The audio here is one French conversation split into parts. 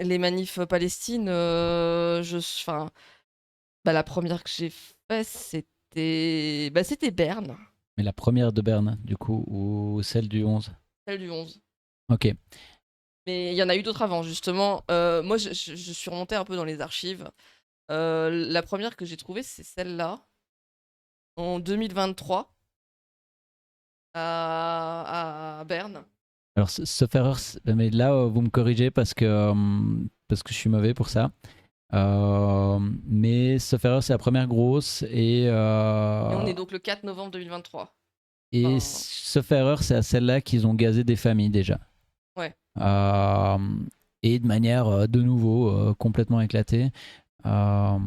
les manifs Palestine, la première que j'ai faite, c'était Berne, Mais la première de Berne, du coup, ou celle du 11? celle du 11. Ok. Mais il y en a eu d'autres avant, justement. Moi, je suis remontée un peu dans les archives. La première que j'ai trouvée, c'est celle-là, en 2023, à Berne. Alors, sauf erreur, mais là, vous me corrigez parce que je suis mauvais pour ça. Mais sauf erreur, c'est la première grosse. Et on est donc le 4 novembre 2023. Et Enfin, sauf erreur, c'est à celle-là qu'ils ont gazé des familles déjà. ouais. Euh, et de manière, de nouveau, complètement éclatée. Euh,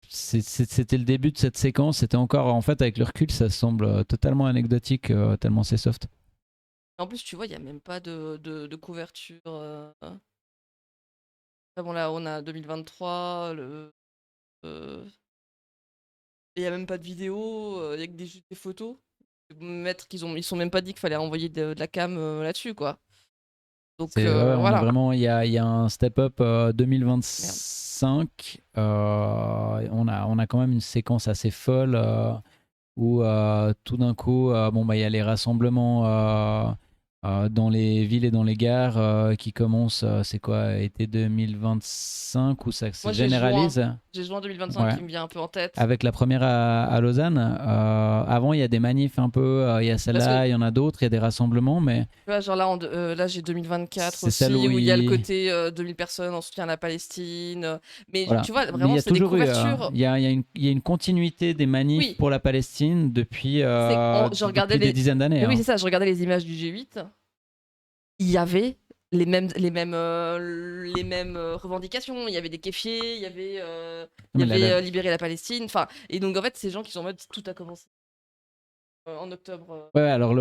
C'était le début de cette séquence. C'était encore, en fait, avec le recul, ça semble totalement anecdotique, tellement c'est soft. En plus, tu vois, il n'y a même pas de couverture. Ah bon, là, on a 2023, il n'y a même pas de vidéo, il y a que juste des photos. Ils sont même pas dit qu'il fallait envoyer de la cam là-dessus, quoi. Donc, Ouais, on a voilà. vraiment, il y a un step-up Merde. 2025. On a quand même une séquence assez folle où tout d'un coup, bon, bah, il y a les rassemblements dans les villes et dans les gares qui commencent, c'est quoi, été 2025, où ça se Moi, j'ai juin. généralise. J'ai juin 2025 Ouais. qui me vient un peu en tête. Avec la première à Lausanne. Avant, il y a des manifs un peu, il y a Parce que, celle-là, il y en a d'autres, il y a des rassemblements, mais tu vois, genre là, j'ai 2024 c'est celle aussi, où où il y a le il... côté 2000 personnes en soutien à la Palestine. Mais Voilà. tu vois, Mais il vraiment, y a c'est des toujours eu, couvertures. il y a une continuité des manifs Oui, pour la Palestine je regardais depuis des dizaines d'années. Mais oui, Hein. c'est ça, je regardais les images du G8. Il y avait les mêmes revendications. Il y avait des kéfiers, Non, mais libérer la Palestine. Enfin, et donc en fait, ces gens qui sont en mode tout a commencé en octobre. Ouais, alors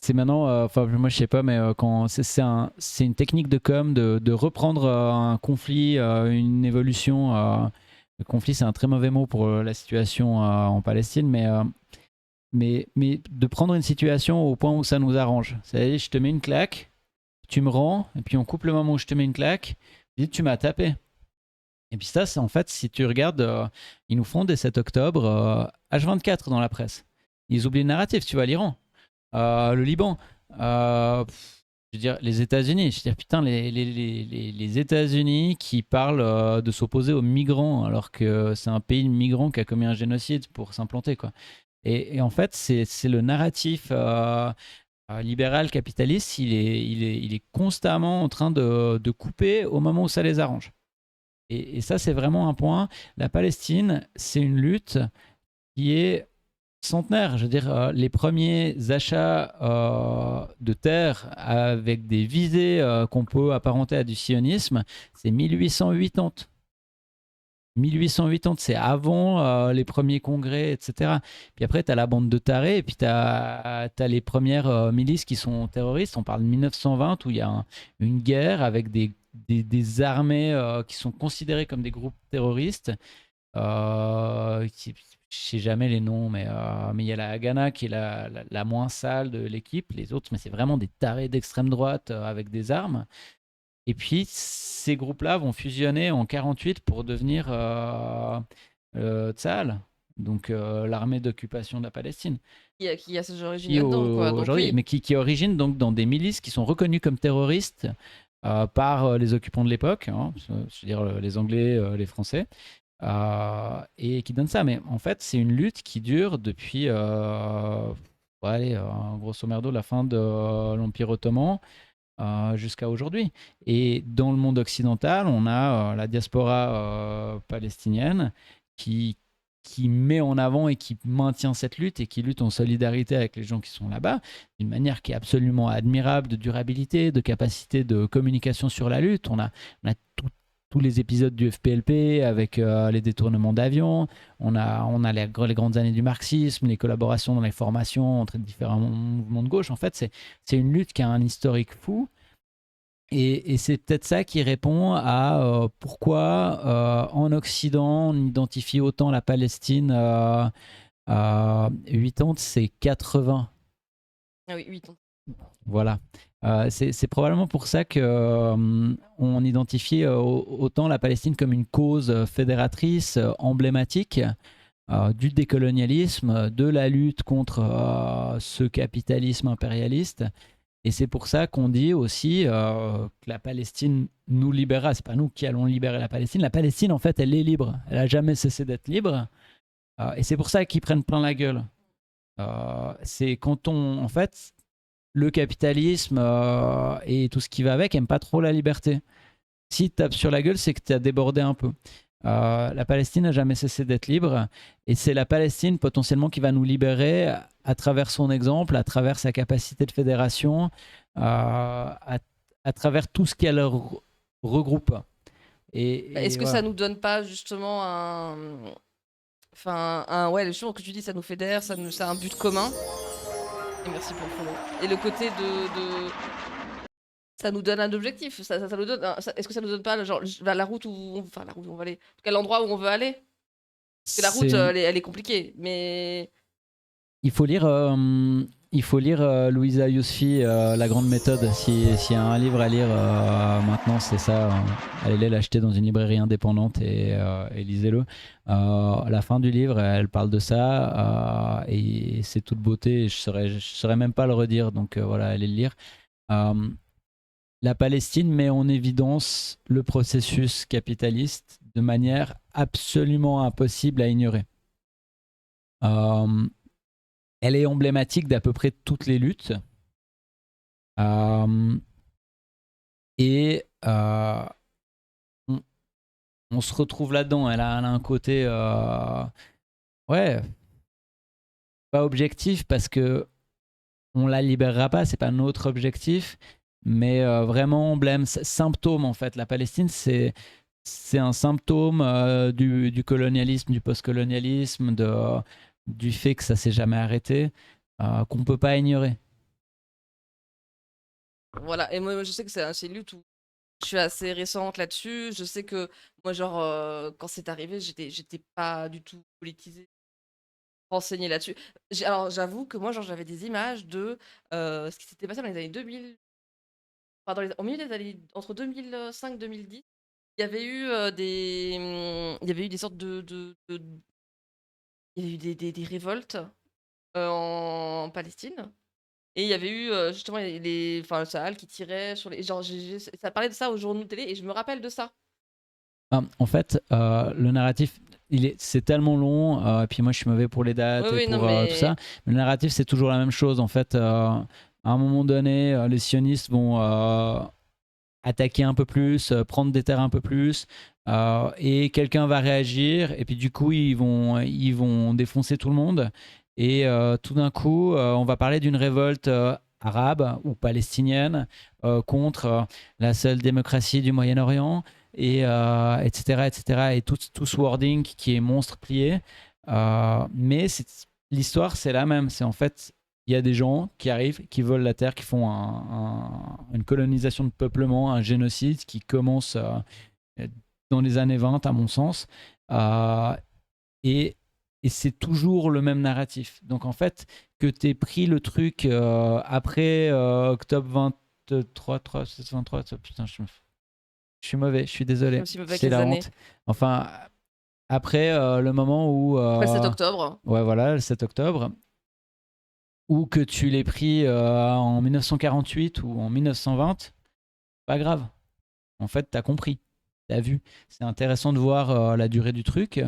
c'est maintenant, enfin moi je sais pas, mais quand c'est une technique de com de reprendre un conflit, une évolution. Le conflit, c'est un très mauvais mot pour la situation en Palestine, mais de prendre une situation au point où ça nous arrange. C'est-à-dire, je te mets une claque, tu me rends, et puis on coupe le moment où je te mets une claque, et tu m'as tapé. Et puis ça, c'est en fait, si tu regardes, ils nous font dès 7 octobre H24 dans la presse. Ils oublient le narratif, tu vois, l'Iran, le Liban, je veux dire, les États-Unis. Je veux dire, putain, les États-Unis qui parlent de s'opposer aux migrants alors que c'est un pays de migrants qui a commis un génocide pour s'implanter, quoi. Et en fait, c'est le narratif libéral capitaliste, il est constamment en train de couper au moment où ça les arrange. Et ça, c'est vraiment un point. La Palestine, c'est une lutte qui est centenaire. Je veux dire, les premiers achats de terres avec des visées qu'on peut apparenter à du sionisme, c'est 1880. 1880, c'est avant les premiers congrès, etc. Puis après, tu as la bande de tarés, et puis tu as les premières milices qui sont terroristes. On parle de 1920, où il y a une guerre avec des armées qui sont considérées comme des groupes terroristes. Je ne sais jamais les noms, mais il y a la Haganah qui est la moins sale de l'équipe. Les autres, mais c'est vraiment des tarés d'extrême droite avec des armes. Et puis, ces groupes-là vont fusionner en 48 pour devenir Tsahal, donc l'armée d'occupation de la Palestine, Qui a ses origines qui là-dedans, quoi. Donc aujourd'hui, oui. mais qui origine donc dans des milices qui sont reconnues comme terroristes par les occupants de l'époque, hein, je veux dire les Anglais, les Français, et qui donnent ça. Mais en fait, c'est une lutte qui dure depuis, allez, grosso merdo, la fin de l'Empire ottoman jusqu'à aujourd'hui. Et dans le monde occidental, on a la diaspora palestinienne qui, qui met en avant et qui maintient cette lutte et qui lutte en solidarité avec les gens qui sont là-bas, d'une manière qui est absolument admirable, de durabilité, de capacité de communication sur la lutte. On a tous les épisodes du FPLP avec les détournements d'avions, on a les grandes années du marxisme, les collaborations dans les formations entre différents mouvements de gauche. En fait, c'est une lutte qui a un historique fou. Et c'est peut-être ça qui répond à pourquoi en Occident on identifie autant la Palestine à 80, c'est 80. Ah oui, 8 ans. Voilà. C'est probablement pour ça que on identifie autant la Palestine comme une cause fédératrice emblématique du décolonialisme, de la lutte contre ce capitalisme impérialiste. Et c'est pour ça qu'on dit aussi que la Palestine nous libérera. C'est pas nous qui allons libérer la Palestine. La Palestine, en fait, elle est libre. Elle a jamais cessé d'être libre. Et c'est pour ça qu'ils prennent plein la gueule. C'est quand en fait, le capitalisme et tout ce qui va avec aime pas trop la liberté. Si tu tapes sur la gueule, c'est que tu as débordé un peu. La Palestine n'a jamais cessé d'être libre et c'est la Palestine potentiellement qui va nous libérer à travers son exemple, à travers sa capacité de fédération, à travers tout ce qu'elle regroupe. Est-ce que voilà. ça nous donne pas justement ouais, le jour que tu dis, ça nous fédère, ça a un but commun. Et merci pour le follow. Et le côté ça nous donne un objectif. Ça nous donne. Est-ce que ça nous donne pas genre la route enfin la route où on va aller, en tout cas l'endroit où on veut aller. Parce que la route, elle est compliquée, mais il faut lire Louisa Yousfi, La Grande Méthode. S'il y a un livre à lire maintenant, c'est ça. Allez l'acheter dans une librairie indépendante et lisez-le. À la fin du livre, elle parle de ça et c'est toute beauté. Je saurais même pas le redire, donc voilà, allez le lire. La Palestine met en évidence le processus capitaliste de manière absolument impossible à ignorer. Elle est emblématique d'à peu près toutes les luttes. Et on se retrouve là-dedans. Elle a un côté ouais, pas objectif parce que on la libérera pas, c'est pas notre objectif, mais vraiment emblème, symptôme en fait. La Palestine, c'est un symptôme du colonialisme, du postcolonialisme, du fait que ça s'est jamais arrêté, qu'on peut pas ignorer. voilà. Et moi, je sais que c'est une lutte où je suis assez récente là-dessus. Je sais que moi, genre, quand c'est arrivé, j'étais pas du tout politisée, renseignée là-dessus. Alors, j'avoue que moi, genre, j'avais des images de ce qui s'était passé dans les années 2000, enfin, au milieu des années, entre 2005 et 2010. Il y avait eu il y avait eu des sortes il y avait eu des révoltes en Palestine. Et il y avait eu justement enfin, le Sahel qui tirait sur les. Genre, ça parlait de ça aux journaux de télé et je me rappelle de ça. En fait, le narratif, c'est tellement long, et puis moi je suis mauvais pour les dates Oui, et oui, non, pour tout ça, mais. mais le narratif c'est toujours la même chose. En fait, à un moment donné, les sionistes vont attaquer un peu plus, prendre des terres un peu plus, et quelqu'un va réagir, et puis du coup ils vont défoncer tout le monde, et tout d'un coup on va parler d'une révolte arabe ou palestinienne contre la seule démocratie du Moyen-Orient, et etc., etc., et tout ce wording qui est monstre plié. Mais l'histoire c'est la même, c'est en fait il y a des gens qui arrivent, qui volent la terre, qui font une colonisation de peuplement, un génocide qui commence dans les années 20, à mon sens. Euh, et c'est toujours le même narratif. Donc en fait, que tu aies pris le truc après octobre 23, 23, putain, je suis mauvais, je suis Je désolé. me suis avec C'est les la années. honte. Enfin, après le moment où... Après le 7 octobre. ouais, voilà, le 7 octobre ou que tu l'aies pris en 1948 ou en 1920, pas grave. En fait, t'as compris, t'as vu. C'est intéressant de voir la durée du truc.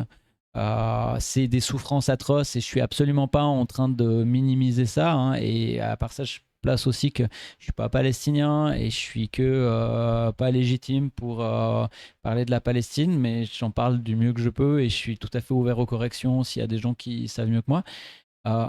C'est des souffrances atroces et je suis absolument pas en train de minimiser ça, hein. Et à part ça, je place aussi que je suis pas palestinien et je suis que pas légitime pour parler de la Palestine, mais j'en parle du mieux que je peux et je suis tout à fait ouvert aux corrections s'il y a des gens qui savent mieux que moi.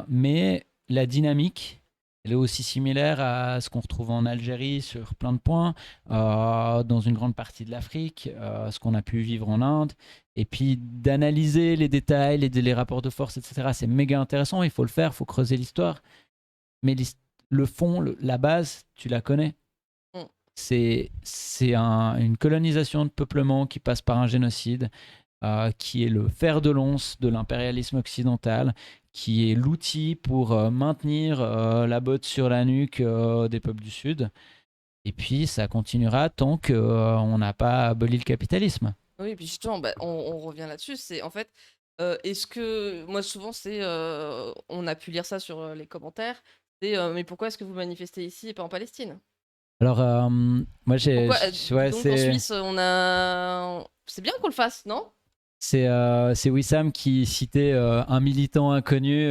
Mais la dynamique, elle est aussi similaire à ce qu'on retrouve en Algérie sur plein de points, dans une grande partie de l'Afrique, ce qu'on a pu vivre en Inde. Et puis d'analyser les détails, les rapports de force, etc. C'est méga intéressant, il faut le faire, il faut creuser l'histoire. Mais le fond, la base, tu la connais. Mm. C'est une colonisation de peuplement qui passe par un génocide, qui est le fer de lance de l'impérialisme occidental, qui est l'outil pour maintenir la botte sur la nuque des peuples du Sud. Et puis ça continuera tant qu'on n'a pas aboli le capitalisme. Oui, et puis justement, bah, on revient là-dessus. C'est en fait, est-ce que moi souvent c'est, on a pu lire ça sur les commentaires. C'est mais pourquoi est-ce que vous manifestez ici et pas en Palestine? Alors, moi, Pourquoi dis ouais, donc en Suisse on a, c'est bien qu'on le fasse, non? c'est Wissam qui citait un militant inconnu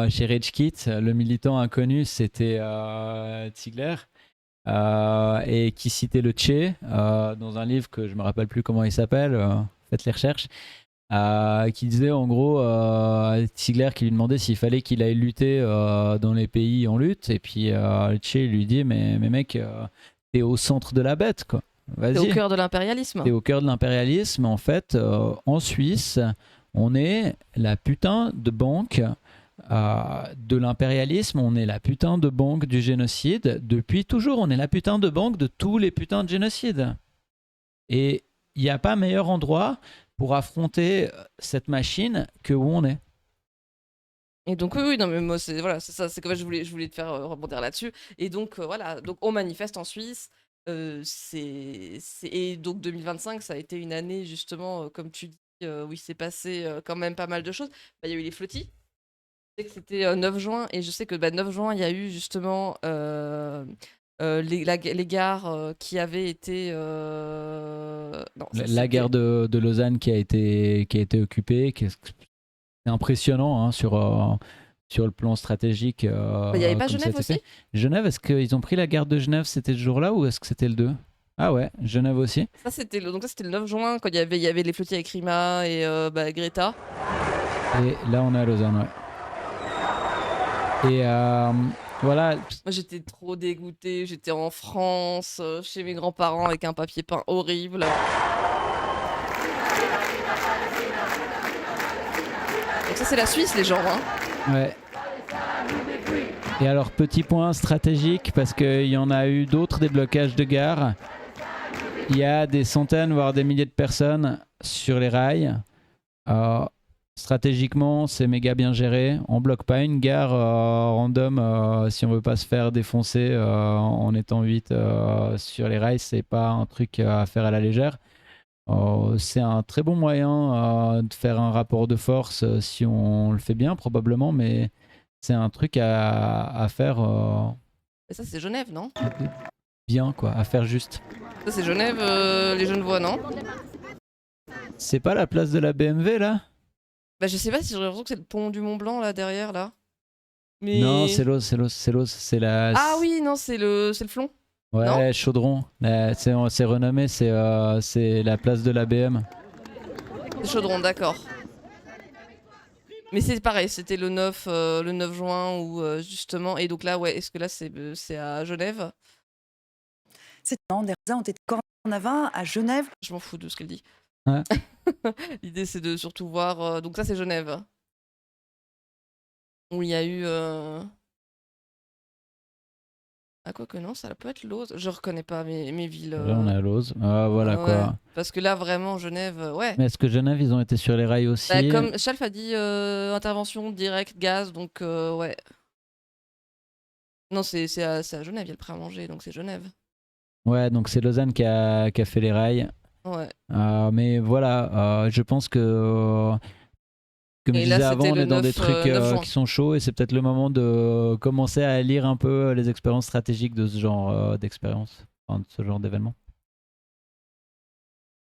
chez Rage Kit. Le militant inconnu, c'était Ziegler. Et qui citait le Che dans un livre que je me rappelle plus comment il s'appelle, faites les recherches, qui disait en gros Ziegler qui lui demandait s'il fallait qu'il aille lutter dans les pays en lutte, et puis le Che lui dit mais mec, t'es au centre de la bête quoi, C'est au vas-y, cœur de l'impérialisme. t'es au cœur de l'impérialisme. En fait, en Suisse, on est la putain de banque de l'impérialisme, on est la putain de banque du génocide. Depuis toujours, on est la putain de banque de tous les putains de génocides. Et il n'y a pas meilleur endroit pour affronter cette machine que où on est. Et donc oui, non mais moi c'est voilà, c'est ça, c'est que je voulais te faire rebondir là-dessus. Et donc voilà, donc on manifeste en Suisse. Et donc 2025, ça a été une année justement, comme tu dis, où il s'est passé quand même pas mal de choses. Bah, il y a eu les flottis. Je sais que c'était 9 juin, et je sais que 9 juin, il y a eu justement les gares qui avaient été. Non, ça La c'était. guerre de Lausanne qui a été occupée, c'est impressionnant hein, sur le plan stratégique Bah, il n'y avait pas comme ça a Genève été aussi? fait. Genève, est-ce qu'ils ont pris la garde de Genève, c'était ce jour-là ou est-ce que c'était le 2? Ah ouais, Genève aussi. Donc ça c'était le 9 juin quand il y avait les flottilles avec Rima et bah, Greta. Et là, on est à Lausanne, ouais. Et voilà. Moi j'étais trop dégoûtée, j'étais en France, chez mes grands-parents avec un papier peint horrible. Donc ça c'est la Suisse les gens, hein. Ouais. Et alors, petit point stratégique, parce qu'il y en a eu d'autres déblocages de gares. Il y a des centaines, voire des milliers de personnes sur les rails. Stratégiquement, c'est méga bien géré. On bloque pas une gare random si on veut pas se faire défoncer en étant 8 sur les rails. C'est pas un truc à faire à la légère. C'est un très bon moyen de faire un rapport de force si on le fait bien, probablement, mais c'est un truc à faire Et ça c'est Genève, non? bien, quoi, à faire juste. Ça c'est Genève, les Genevois, non? C'est pas la place de la BMW là? Bah je sais pas si j'ai l'impression que c'est le pont du Mont Blanc là derrière là. Non, Mais. c'est l'os, c'est l'os, c'est l'os, c'est la. Ah oui, non, c'est le Flon. Non? Ouais, Chaudron. C'est renommé, c'est la place de la BM. C'est Chaudron, d'accord. Mais c'est pareil, c'était le 9 juin où justement. Et donc là, ouais, est-ce que là c'est à Genève? Des raisins ont été cornavins à Genève. Je m'en fous de ce qu'elle dit. Ouais. L'idée c'est de surtout voir. Donc ça c'est Genève. Où il y a eu. Ah, quoi que non, ça peut être Lose. Je reconnais pas mes villes. Là, on est à Lose. Ah, voilà Ouais. quoi. Parce que là, vraiment, Genève, ouais. Mais est-ce que Genève, ils ont été sur les rails aussi? Bah, comme Chalf a dit, intervention directe, gaz, donc ouais. Non, c'est à Genève, il y a le prêt à manger, donc c'est Genève. Ouais, donc c'est Lausanne qui a fait les rails. Ouais. Mais voilà, je pense que, comme je Et là, disais avant, c'était on le est dans des 9, trucs 9 juin. qui sont chauds et c'est peut-être le moment de commencer à lire un peu les expériences stratégiques de ce genre d'expérience, enfin, de ce genre d'événement.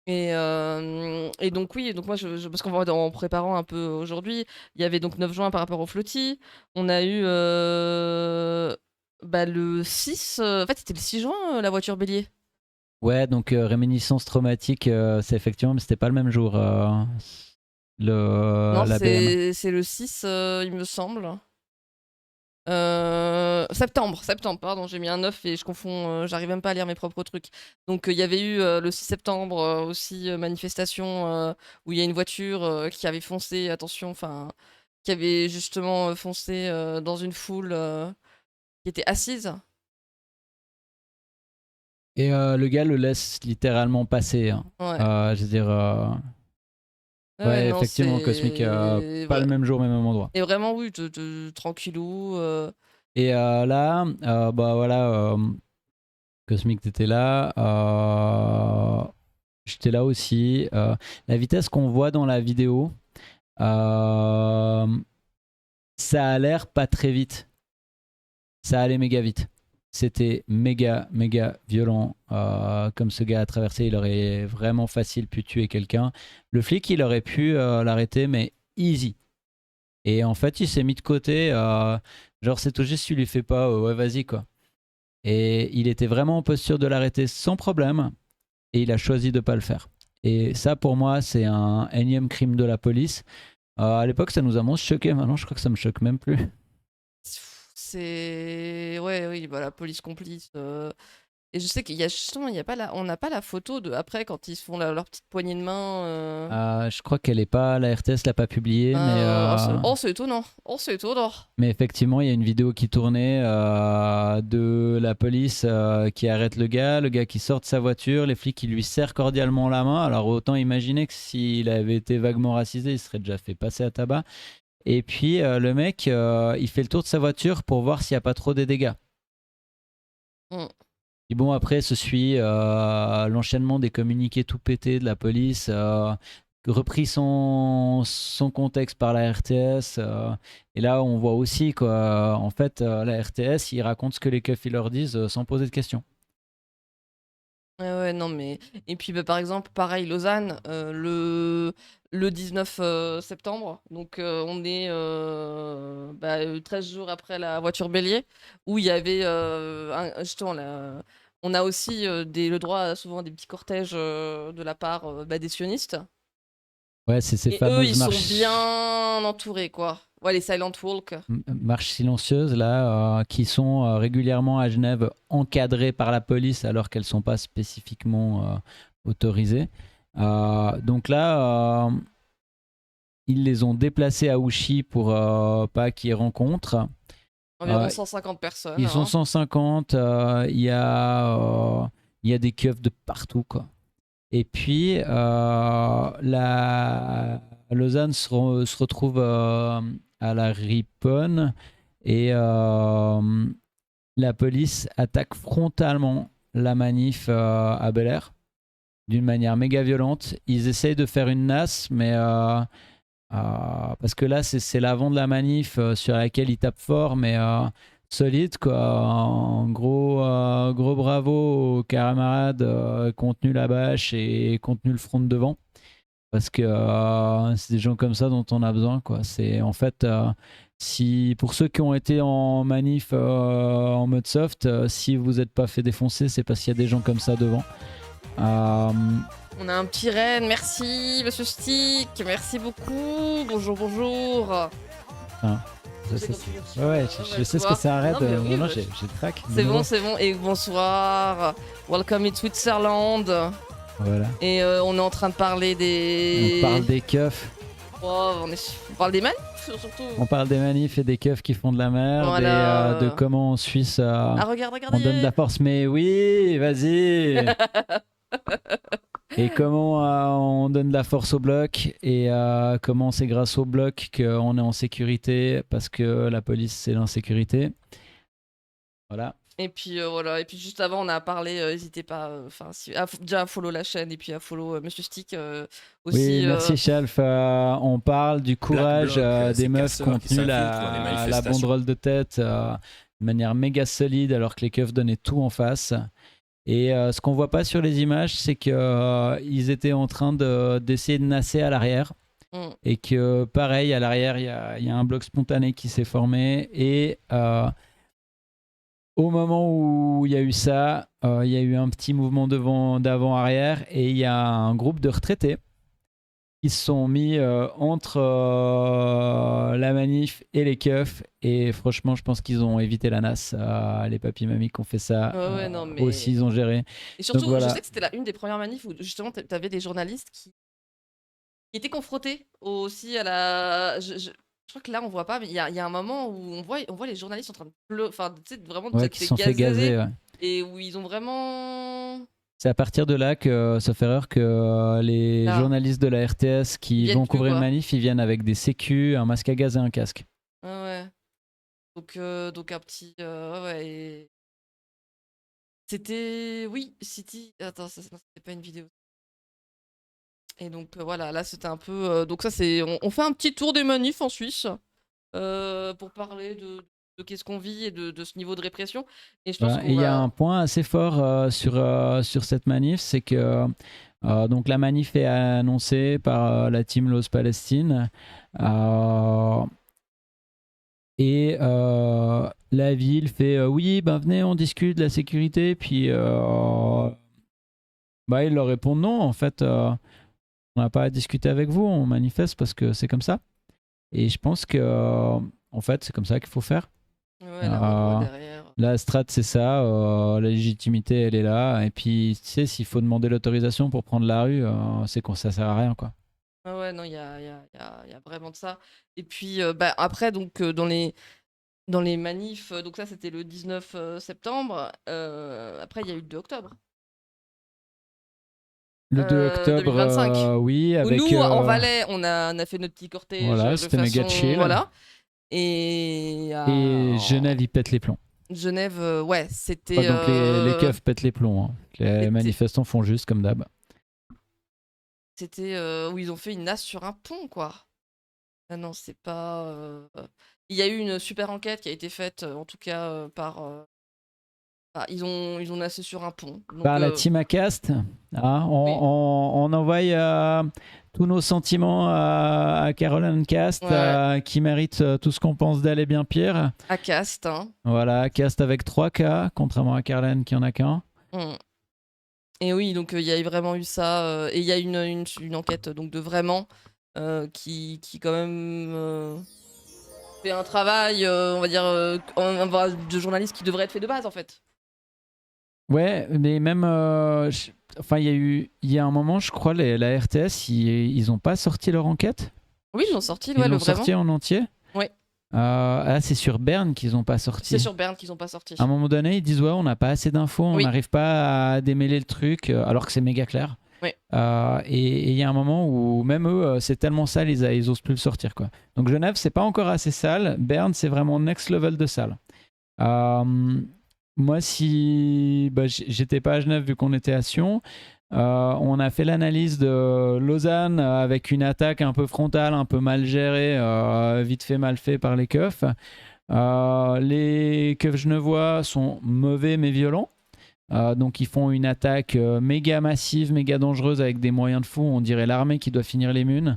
Et donc oui, donc moi, parce qu'en en préparant un peu aujourd'hui, il y avait donc 9 juin par rapport au flottis. On a eu bah, le 6, en fait c'était le 6 juin, la voiture bélier. Ouais, donc réminiscence traumatique, c'est effectivement, mais c'était pas le même jour. Non, La BM. c'est le 6, il me semble. Septembre, pardon, j'ai mis un 9 et je confonds, j'arrive même pas à lire mes propres trucs. Donc il y avait eu le 6 septembre aussi manifestation où il y a une voiture qui avait foncé, attention, enfin, qui avait justement foncé dans une foule qui était assise. Et le gars le laisse littéralement passer, hein. Ouais. Je veux dire, Ouais, ouais, non, effectivement, Cosmic, c'est. pas le même jour, mais même endroit. Et vraiment, oui, tranquillou. Et là, bah voilà, Cosmic, t'étais là. J'étais là aussi. La vitesse qu'on voit dans la vidéo, euh, ça a l'air pas très vite. Ça allait méga vite. C'était méga, méga violent. Comme ce gars a traversé, il aurait vraiment facile pu tuer quelqu'un. Le flic, il aurait pu l'arrêter, mais easy. Et en fait, il s'est mis de côté. Genre, c'est tout juste, tu lui fais pas, ouais, vas-y, quoi. Et il était vraiment en posture de l'arrêter sans problème. Et il a choisi de pas le faire. Et ça, pour moi, c'est un énième crime de la police. À l'époque, ça nous a moins choqué. Maintenant, je crois que ça me choque même plus. C'est. Ouais, oui, bah, la police complice. Et je sais qu'il y a justement, il y a pas on n'a pas la photo de après quand ils se font leur petite poignée de main. Je crois qu'elle est pas, la RTS l'a pas publiée, Oh, c'est étonnant. Oh, c'est étonnant. mais effectivement, il y a une vidéo qui tournait de la police qui arrête le gars qui sort de sa voiture, les flics qui lui serrent cordialement la main. Alors autant imaginer que s'il avait été vaguement racisé, il serait déjà fait passer à tabac. Et puis le mec, il fait le tour de sa voiture pour voir s'il n'y a pas trop de dégâts. Mm. Et bon, après, se suit l'enchaînement des communiqués tout pétés de la police, repris son contexte par la RTS. Et là, on voit aussi quoi. En fait, la RTS, ils racontent ce que les keufs ils leur disent sans poser de questions. Ouais, non, mais. Et puis, bah, par exemple, pareil, Lausanne, le 19 septembre, donc on est 13 jours après la voiture bélier, où il y avait. Justement, on a aussi le droit souvent à des petits cortèges de la part des sionistes. Ouais, c'est ces Et eux, fameuses ils sont marches, bien entourés, quoi. Ouais, les Silent Walk. marches silencieuses là, qui sont régulièrement à Genève encadrées par la police alors qu'elles sont pas spécifiquement autorisées. Donc là, ils les ont déplacés à Ouchy pour pas qu'ils rencontrent. Environ Euh, 150 personnes. Ils sont Hein. 150, il y a des keufs de partout, quoi. Et puis, Lausanne se retrouve à la Riponne et la police attaque frontalement la manif à Bel-Air d'une manière méga violente. Ils essayent de faire une nasse, mais parce que là, c'est l'avant de la manif sur laquelle ils tapent fort, mais solide, quoi. En gros, gros bravo aux camarades qui ont tenu la bâche et qui ont tenu le front de devant. Parce que c'est des gens comme ça dont on a besoin, quoi. C'est en fait, si pour ceux qui ont été en manif en mode soft, si vous n'êtes pas fait défoncer, c'est parce qu'il y a des gens comme ça devant. On a un petit reine, merci Monsieur Stick, merci beaucoup, bonjour, bonjour. Hein, Je ça, sais ça, quand tu veux. ouais, je sais ce que c'est un raid. Non, mais oui, Non, bah, j'ai le track. de c'est nouveau. bon, c'est bon. Et bonsoir, welcome in Switzerland. Voilà. Et on est en train de parler des. On parle des keufs. Oh, on parle des manifs surtout. On parle des manifs et des keufs qui font de la merde Voilà. et de comment en Suisse Ah, regarde. on donne de la force. Mais oui, vas-y. Et comment on donne de la force au bloc et comment c'est grâce au bloc qu'on est en sécurité parce que la police c'est l'insécurité. Voilà. Et puis voilà, et puis juste avant on a parlé, n'hésitez pas, déjà à follow la chaîne et puis à follow Monsieur Stick aussi. Oui, merci Chalf. On parle du courage des ces meufs qui ont casseurs qui tenu s'infiltrent dans les la manifestations. banderole de tête de manière méga solide alors que les keufs donnaient tout en face. Et ce qu'on voit pas sur les images, c'est qu'ils étaient en train d'essayer de nasser à l'arrière. Mm. Et que pareil, à l'arrière, il y a un bloc spontané qui s'est formé. Et au moment où il y a eu ça, il y a eu un petit mouvement d'avant-arrière. Et il y a un groupe de retraités qui se sont mis entre la manif et les keufs. Et franchement, je pense qu'ils ont évité la nasse. Les papis mamies qui ont fait ça Ouais, non, mais- aussi, ils ont géré. Et surtout, Donc, voilà. je sais que c'était une des premières manifs où justement t'avais des journalistes qui étaient confrontés aussi à la. Je crois que là on voit pas, mais il y a un moment où on voit les journalistes en train de pleurer, enfin tu sais vraiment Ouais, qui se sont fait gazer. Ouais. et où ils ont vraiment. C'est à partir de là que, sauf erreur, que les Là. journalistes de la RTS qui Ils viennent vont plus, couvrir une quoi. manif, ils viennent avec des sécus, un masque à gaz et un casque. Ouais. Donc un petit. Ouais. C'était... Oui, City... Attends, non, c'était pas une vidéo. Et donc voilà, là c'était un peu... donc ça c'est... On fait un petit tour des manifs en Suisse pour parler de qu'est-ce qu'on vit et de ce niveau de répression. Et je pense Voilà. qu'on Et il y a va... un point assez fort sur cette manif, c'est que donc la manif est annoncée par la team Los Palestine et la ville fait oui, ben venez, on discute de la sécurité, puis bah, ils leur répondent non, en fait, on n'a pas à discuter avec vous, on manifeste parce que c'est comme ça. Et je pense que en fait, c'est comme ça qu'il faut faire. Ouais, la haute loi derrière. La strat, c'est ça. La légitimité, elle est là. Et puis, tu sais, s'il faut demander l'autorisation pour prendre la rue, c'est qu'on ça sert à rien, quoi. Ah ouais, non, il y a vraiment de ça. Et puis bah, après, donc dans les manifs, donc ça c'était le 19 septembre. Après, il y a eu le 2 octobre Le 2 octobre, 2025. oui, Où avec. nous, en Valais, on a fait notre petit cortège Voilà, de c'était méga façon... chill. Voilà. Et Et Genève, ils pètent les plombs. Genève, ouais, c'était... Enfin, donc les keufs pètent les plombs. Hein. Les C'était- manifestants font juste comme d'hab. C'était où ils ont fait une nasse sur un pont, quoi. Ah non, c'est pas... Il y a eu une super enquête qui a été faite, en tout cas, par... ils ont nassé sur un pont. Donc, Par la team Acast, hein, on envoie tous nos sentiments à Caroline Cast, Ouais. qui mérite tout ce qu'on pense d'elle et bien pire. À Cast, hein. Voilà, Cast avec 3 K, contrairement à Caroline qui en a qu'un. Mm. Et oui, donc il y a vraiment eu ça. Et il y a une enquête donc de vraiment qui quand même fait un travail, on va dire, de journaliste qui devrait être fait de base, en fait. Ouais, mais même, enfin, il y a un moment, je crois, la RTS, ils ont pas sorti leur enquête. Oui, ils l'ont sorti, Ils ouais, l'ont le vraiment. sorti en entier. Ouais. C'est sur Berne qu'ils ont pas sorti. C'est sur Berne qu'ils ont pas sorti. À un moment donné, ils disent ouais, on n'a pas assez d'infos, on Oui. n'arrive pas à démêler le truc, alors que c'est méga clair. Oui. Et il y a un moment où même eux, c'est tellement sale, ils osent plus le sortir, quoi. Donc Genève, c'est pas encore assez sale. Berne, c'est vraiment next level de sale. Moi, si j'étais pas à Genève vu qu'on était à Sion, on a fait l'analyse de Lausanne avec une attaque un peu frontale, un peu mal gérée, vite fait, mal fait par les keufs. Les keufs genevois sont mauvais mais violents. Donc ils font une attaque méga massive, méga dangereuse avec des moyens de fou. On dirait l'armée qui doit finir les munes.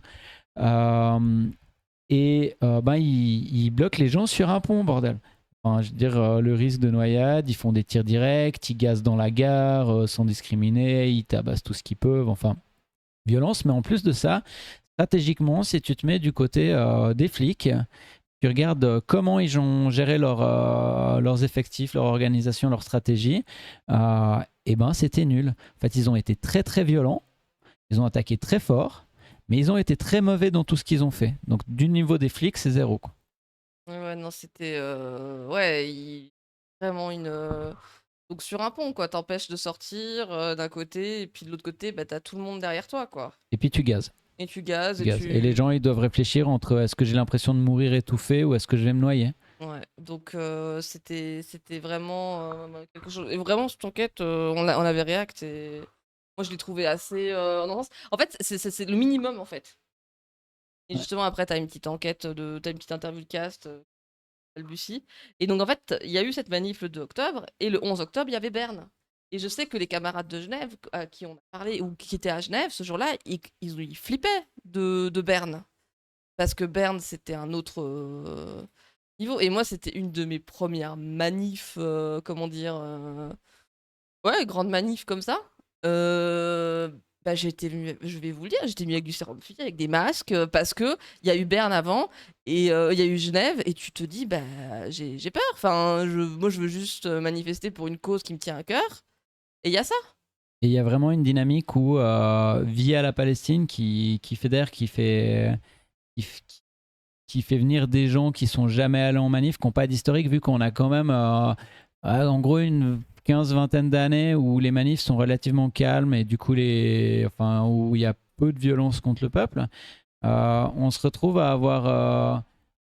Ils bloquent les gens sur un pont, bordel. Enfin, je veux dire, le risque de noyade, ils font des tirs directs, ils gazent dans la gare sans discriminer, ils tabassent tout ce qu'ils peuvent. Enfin, violence. Mais en plus de ça, stratégiquement, si tu te mets du côté des flics, tu regardes comment ils ont géré leurs effectifs, leur organisation, leur stratégie, et ben c'était nul. En fait, ils ont été très très violents, ils ont attaqué très fort, mais ils ont été très mauvais dans tout ce qu'ils ont fait. Donc du niveau des flics, c'est zéro, quoi. Ouais, non, c'était... ouais, vraiment une... Donc sur un pont, quoi, t'empêches de sortir d'un côté, et puis de l'autre côté, bah, t'as tout le monde derrière toi, quoi. Et puis tu gazes. Et tu gazes, Et les gens, ils doivent réfléchir entre est-ce que j'ai l'impression de mourir étouffé ou est-ce que je vais me noyer. Ouais, donc c'était vraiment quelque chose. Et vraiment, cette enquête, on avait React et moi je l'ai trouvé assez en avance. En fait, c'est le minimum en fait. Et Ouais. justement, après, t'as une petite enquête, t'as une petite interview de cast, Bussy. Et donc, en fait, il y a eu cette manif le 2 octobre et le 11 octobre, il y avait Berne. Et je sais que les camarades de Genève à qui on a parlé ou qui étaient à Genève ce jour-là, ils flippaient de Berne. Parce que Berne, c'était un autre niveau. Et moi, c'était une de mes premières manifs, comment dire, ouais, grande manif comme ça. Bah, je vais vous le dire, j'étais mis avec du sérum fusil, avec des masques, parce que il y a eu Berne avant et il y a eu Genève, et tu te dis, bah, j'ai peur. Enfin, moi, je veux juste manifester pour une cause qui me tient à cœur. Et il y a ça. Et il y a vraiment une dynamique où, via la Palestine, qui fédère, qui fait venir des gens qui sont jamais allés en manif, qui n'ont pas d'historique, vu qu'on a quand même en gros une 15-20 d'années où les manifs sont relativement calmes et du coup où il y a peu de violence contre le peuple. On se retrouve à avoir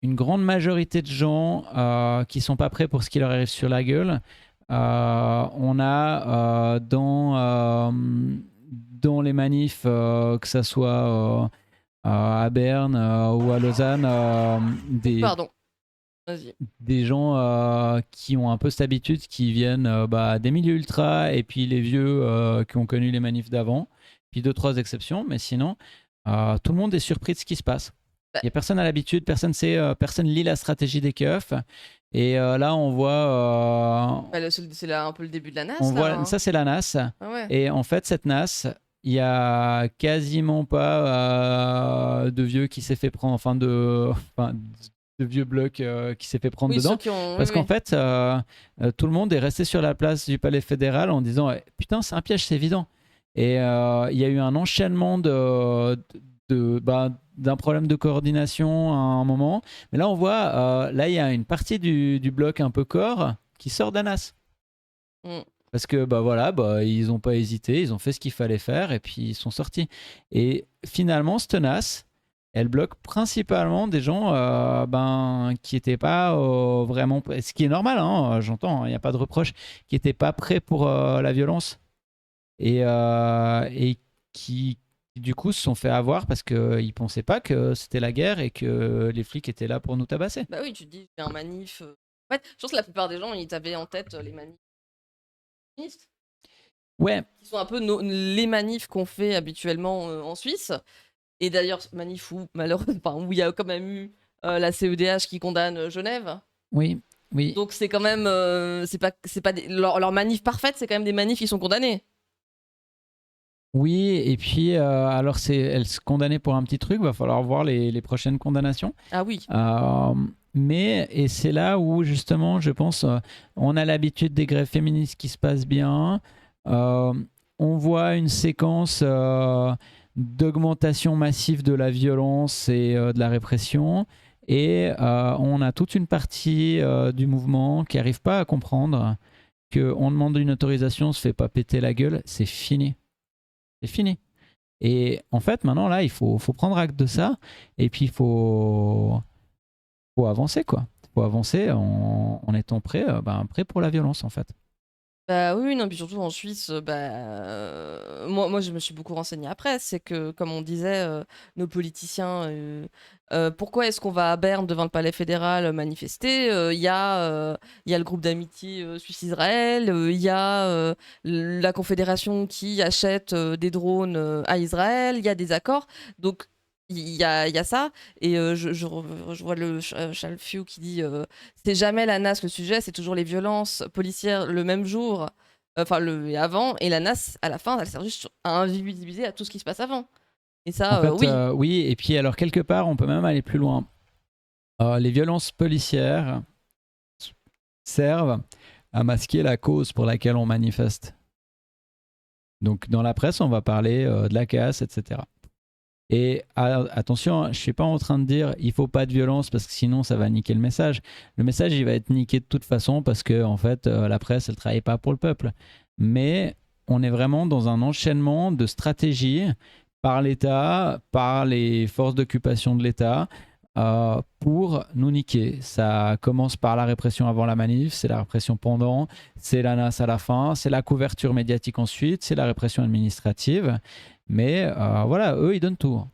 une grande majorité de gens qui sont pas prêts pour ce qui leur arrive sur la gueule. On a dans les manifs, que ça soit à Berne ou à Lausanne, Pardon, vas-y. des gens qui ont un peu cette habitude, qui viennent des milieux ultra, et puis les vieux qui ont connu les manifs d'avant, puis 2-3 exceptions, mais sinon, tout le monde est surpris de ce qui se passe. Bah, Il n'y a personne à l'habitude, personne sait, personne lit la stratégie des keufs. Et là, on voit, c'est là un peu le début de la NAS, on là. voit Hein. ça, c'est la NAS. Ah ouais. Et en fait, cette NAS, il y a quasiment pas de vieux qui s'est fait prendre, de vieux blocs qui s'est fait prendre Oui, ceux dedans. qui ont. Parce Oui, qu'en oui. fait, tout le monde est resté sur la place du Palais fédéral en disant putain, c'est un piège, c'est évident. Et il y a eu un enchaînement d'un problème de coordination à un moment. Mais là, on voit, là, il y a une partie du bloc un peu corps qui sort d'Anas. Mm. Parce que ils n'ont pas hésité, ils ont fait ce qu'il fallait faire et puis ils sont sortis. Et finalement, cette NAS, elle bloque principalement des gens qui n'étaient pas vraiment prêts. Ce qui est normal, hein, j'entends, il n'y a pas de reproche, qui n'étaient pas prêts pour la violence. Et qui du coup se sont fait avoir parce qu'ils ne pensaient pas que c'était la guerre et que les flics étaient là pour nous tabasser. Bah oui, tu te dis, j'ai un manif. En fait, je pense que la plupart des gens, ils avaient en tête les manifs féministes, Ouais, qui sont un peu les manifs qu'on fait habituellement en Suisse. Et d'ailleurs, manif où, malheureusement, où il y a quand même eu la CEDH qui condamne Genève. oui, oui. Donc c'est quand même, c'est pas leur manif parfaite, c'est quand même des manifs qui sont condamnés. Oui, et puis alors elle se condamnait pour un petit truc, va falloir voir les prochaines condamnations. Ah oui. Et c'est là où justement, je pense, on a l'habitude des grèves féministes qui se passent bien. On voit une séquence d'augmentation massive de la violence et de la répression. Et on a toute une partie du mouvement qui n'arrive pas à comprendre qu'on demande une autorisation, on se fait pas péter la gueule, c'est fini. C'est fini. Et en fait, maintenant, là, il faut prendre acte de ça. Et puis, faut avancer, quoi. Il faut avancer en étant prêt, prêt pour la violence, en fait. Bah oui, non, puis surtout en Suisse, moi je me suis beaucoup renseignée après, c'est que, comme on disait, nos politiciens, pourquoi est-ce qu'on va à Berne devant le palais fédéral manifester? Il y a le groupe d'amitié Suisse-Israël, il y a la Confédération qui achète des drones à Israël, il y a des accords, donc il y a ça, et je vois le Charles Few qui dit c'est jamais la NAS le sujet, c'est toujours les violences policières le même jour, et avant, et la NAS à la fin, elle sert juste à invisibiliser à tout ce qui se passe avant. Et En ça, fait, oui. oui. Et puis, alors, quelque part, on peut même aller plus loin. Les violences policières servent à masquer la cause pour laquelle on manifeste. Donc, dans la presse, on va parler de la casse, etc. Et attention, je ne suis pas en train de dire il faut pas de violence parce que sinon ça va niquer le message. Le message il va être niqué de toute façon parce que en fait la presse elle travaille pas pour le peuple. Mais on est vraiment dans un enchaînement de stratégies par l'État, par les forces d'occupation de l'État pour nous niquer. Ça commence par la répression avant la manif, c'est la répression pendant, c'est la NAS à la fin, c'est la couverture médiatique ensuite, c'est la répression administrative. Mais voilà, eux, ils donnent tout.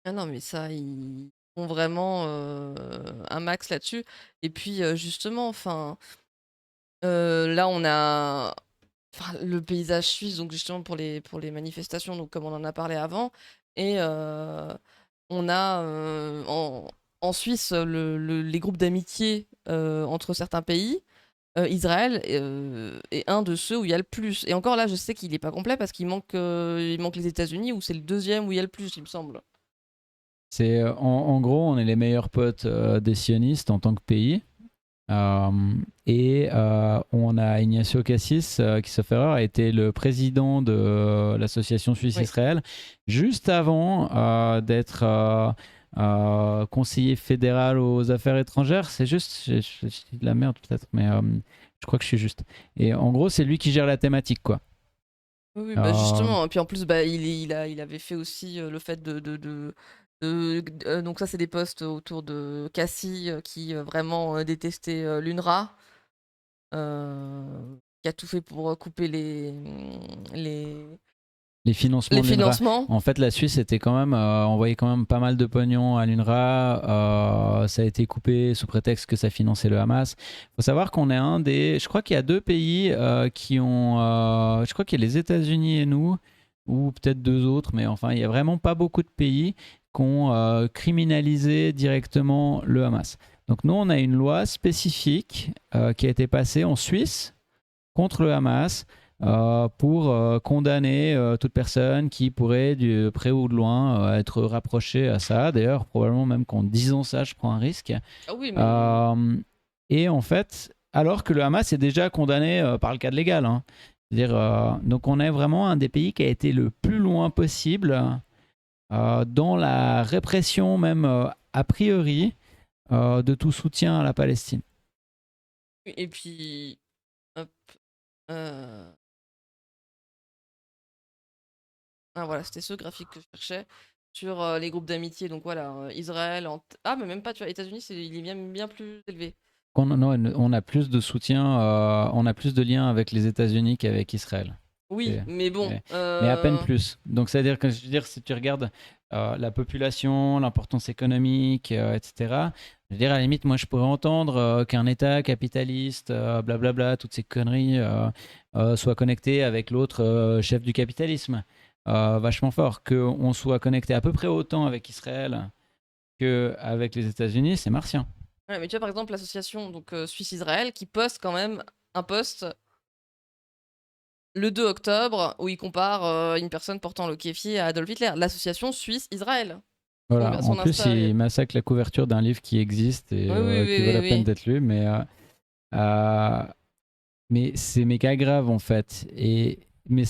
Ah non, mais ça, ils ont vraiment un max là-dessus. Et puis, justement, là, on a le paysage suisse, donc justement pour les manifestations, donc comme on en a parlé avant. Et on a en Suisse les groupes d'amitié entre certains pays. Israël est un de ceux où il y a le plus. Et encore là, je sais qu'il n'est pas complet parce il manque les États-Unis où c'est le deuxième où il y a le plus, il me semble. C'est en gros, on est les meilleurs potes des sionistes en tant que pays. On a Ignacio Cassis, qui sauf erreur, a été le président de l'association Suisse-Israël, juste avant d'être conseiller fédéral aux affaires étrangères. C'est juste, je dis de la merde peut-être, mais je crois que je suis juste. Et en gros, c'est lui qui gère la thématique, quoi. Oui, bah justement. Et puis en plus, il avait fait aussi le fait donc ça, c'est des postes autour de Cassie qui vraiment détestait l'UNRWA. qui a tout fait pour couper les Les financements de l'UNRWA. financements. En fait, la Suisse était quand même envoyait quand même pas mal de pognon à l'UNRWA. Ça a été coupé sous prétexte que ça finançait le Hamas. Il faut savoir qu'on est un des. Je crois qu'il y a 2 pays qui ont. Je crois qu'il y a les États-Unis et nous, ou peut-être 2 autres, mais enfin, il y a vraiment pas beaucoup de pays qui ont criminalisé directement le Hamas. Donc nous, on a une loi spécifique qui a été passée en Suisse contre le Hamas pour condamner toute personne qui pourrait, de près ou de loin, être rapprochée à ça. D'ailleurs, probablement même qu'en disant ça, je prends un risque. Ah oui, mais Et en fait, alors que le Hamas est déjà condamné par le cadre légal. Hein. C'est-à-dire, donc on est vraiment un des pays qui a été le plus loin possible dans la répression, même a priori, de tout soutien à la Palestine. et puis hop, ah voilà, c'était ce graphique que je cherchais sur les groupes d'amitié. Donc voilà, Israël, ah mais même pas, tu vois, États-Unis, il est bien plus élevé. On a plus de soutien, on a plus de liens avec les États-Unis qu'avec Israël. Oui, mais bon. Mais à peine plus. Donc, c'est-à-dire que je veux dire, si tu regardes la population, l'importance économique, etc., je veux dire, à la limite, moi, je pourrais entendre qu'un État capitaliste, blablabla, toutes ces conneries, soit connecté avec l'autre chef du capitalisme, vachement fort. Qu'on soit connecté à peu près autant avec Israël qu'avec les États-Unis, c'est martien. Ouais, mais tu vois, par exemple, l'association donc Suisse-Israël qui poste quand même un post le 2 octobre où il compare une personne portant le kéfi à Adolf Hitler. L'association Suisse-Israël. Voilà, en plus, il massacre la couverture d'un livre qui existe et qui vaut la peine d'être lu, mais c'est méga grave en fait. Mais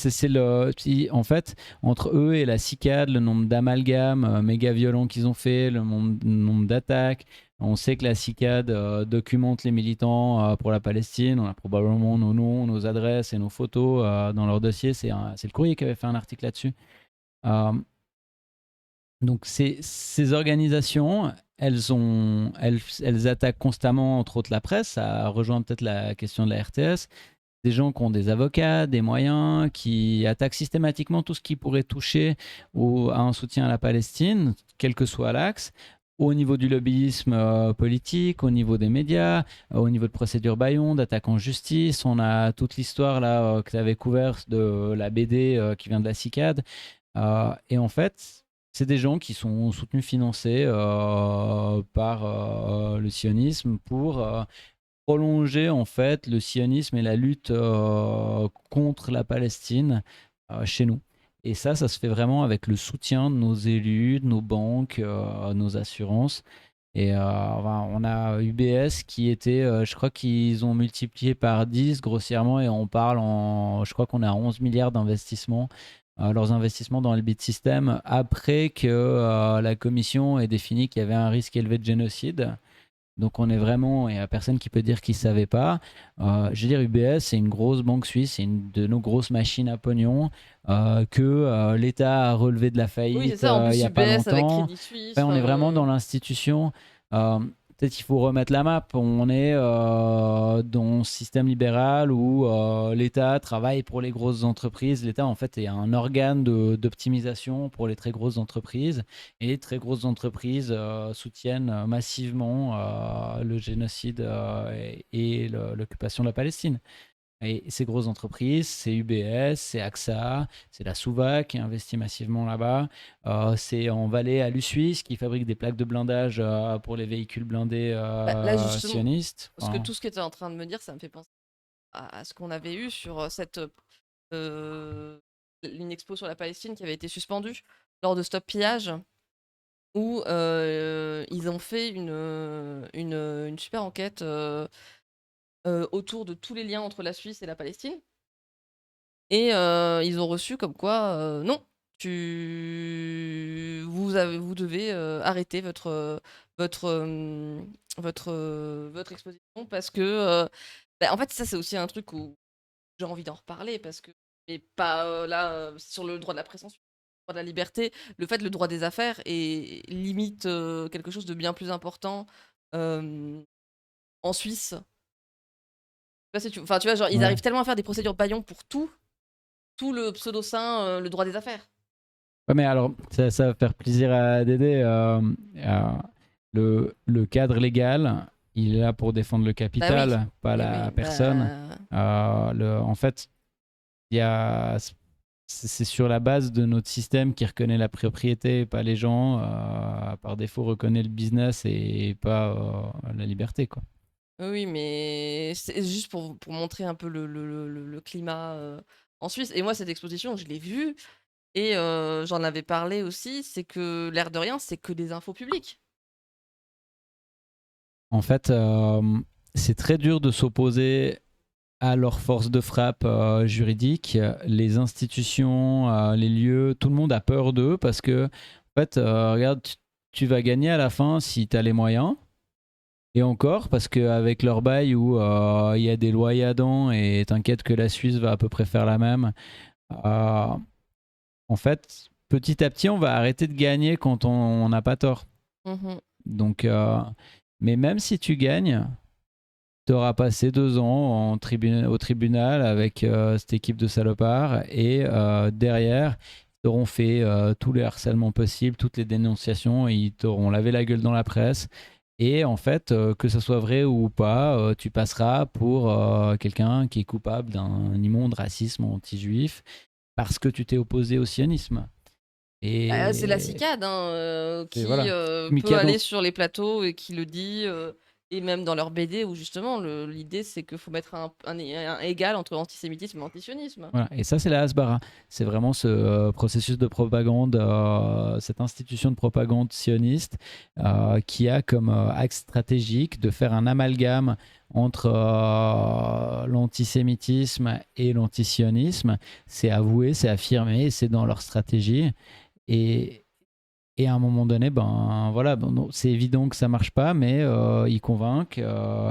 en fait, entre eux et la CICAD, le nombre d'amalgames méga violents qu'ils ont fait, le nombre d'attaques, on sait que la CICAD documente les militants pour la Palestine. On a probablement nos noms, nos adresses et nos photos dans leur dossier. C'est le Courrier qui avait fait un article là-dessus. Donc ces organisations, elles attaquent constamment, entre autres la presse. Ça rejoint peut-être la question de la RTS. Des gens qui ont des avocats, des moyens, qui attaquent systématiquement tout ce qui pourrait toucher à un soutien à la Palestine, quel que soit l'axe, au niveau du lobbyisme politique, au niveau des médias, au niveau de procédures Bayon, d'attaques en justice. On a toute l'histoire là que tu avais couverte de la BD qui vient de la CICAD. Et en fait, c'est des gens qui sont soutenus, financés par le sionisme pour prolonger en fait le sionisme et la lutte contre la Palestine chez nous. Et ça se fait vraiment avec le soutien de nos élus, de nos banques, nos assurances. Et on a UBS qui était, je crois qu'ils ont multiplié par 10 grossièrement et on parle je crois qu'on est à 11 milliards d'investissements, leurs investissements dans le bit system après que la commission ait défini qu'il y avait un risque élevé de génocide. Donc on est vraiment, il n'y a personne qui peut dire qu'il ne savait pas. Je veux dire, UBS, c'est une grosse banque suisse, c'est une de nos grosses machines à pognon que l'État a relevé de la faillite oui, c'est ça, en plus, il n'y a pas UBS avec longtemps. Crédit Suisse. On est vraiment dans l'institution. Peut-être qu'il faut remettre la map. On est dans un système libéral où l'État travaille pour les grosses entreprises. L'État, en fait, est un organe d'optimisation pour les très grosses entreprises. Et les très grosses entreprises soutiennent massivement le génocide et l'occupation de la Palestine. Et ces grosses entreprises, c'est UBS, c'est AXA, c'est la Suva qui investit massivement là-bas. C'est en Valais à Lusuisse qui fabrique des plaques de blindage pour les véhicules blindés Là, justement, sionistes. parce que tout ce que tu es en train de me dire, ça me fait penser à ce qu'on avait eu sur une expo sur la Palestine qui avait été suspendue lors de Stop Pillage, où ils ont fait une super enquête autour de tous les liens entre la Suisse et la Palestine. Et ils ont reçu comme quoi, non, vous devez arrêter votre exposition parce que, en fait, ça c'est aussi un truc où j'ai envie d'en reparler parce que, mais pas là sur le droit de la presse, le droit de la liberté, le droit des affaires est limite quelque chose de bien plus important en Suisse sais pas si enfin, tu vois, genre, ils Ouais. arrivent tellement à faire des procédures bâillons pour tout le pseudo-saint, le droit des affaires. Ouais, mais alors, ça va faire plaisir à Dédé. Le cadre légal, il est là pour défendre le Bah oui, capital, pas eh la oui, personne. En fait, il y a, c'est sur la base de notre système qui reconnaît la propriété, pas les gens. Par défaut, reconnaît le business et pas la liberté, quoi. oui, mais c'est juste pour montrer un peu le climat, en Suisse et moi, cette exposition, je l'ai vue et j'en avais parlé aussi, c'est que l'air de rien, c'est que des infos publiques. En fait, c'est très dur de s'opposer à leur force de frappe juridique. Les institutions, les lieux, tout le monde a peur d'eux parce que, en fait, regarde, tu vas gagner à la fin si tu as les moyens. Et encore, parce qu'avec leur bail où il y a des lois Adam et t'inquiète que la Suisse va à peu près faire la même, euh, en fait, petit à petit, on va arrêter de gagner quand on n'a pas tort. Mmh. Donc, mais même si tu gagnes, tu auras passé 2 ans au tribunal avec cette équipe de salopards et derrière, ils t'auront fait tous les harcèlements possibles, toutes les dénonciations, et ils t'auront lavé la gueule dans la presse. Et en fait, que ce soit vrai ou pas, tu passeras pour quelqu'un qui est coupable d'un immonde racisme anti-juif parce que tu t'es opposé au sionisme. Bah, c'est la Et, cicade, hein, et qui voilà. Mais qui peut a aller donc sur les plateaux et qui le dit, et même dans leur BD où justement l'idée c'est qu'il faut mettre un égal entre antisémitisme et antisionisme. Voilà. Et ça, c'est la Hasbara. C'est vraiment ce processus de propagande, cette institution de propagande sioniste qui a comme axe stratégique de faire un amalgame entre l'antisémitisme et l'antisionisme. C'est avoué, c'est affirmé, c'est dans leur stratégie. Et, et à un moment donné, ben voilà, non, c'est évident que ça marche pas, mais ils convainquent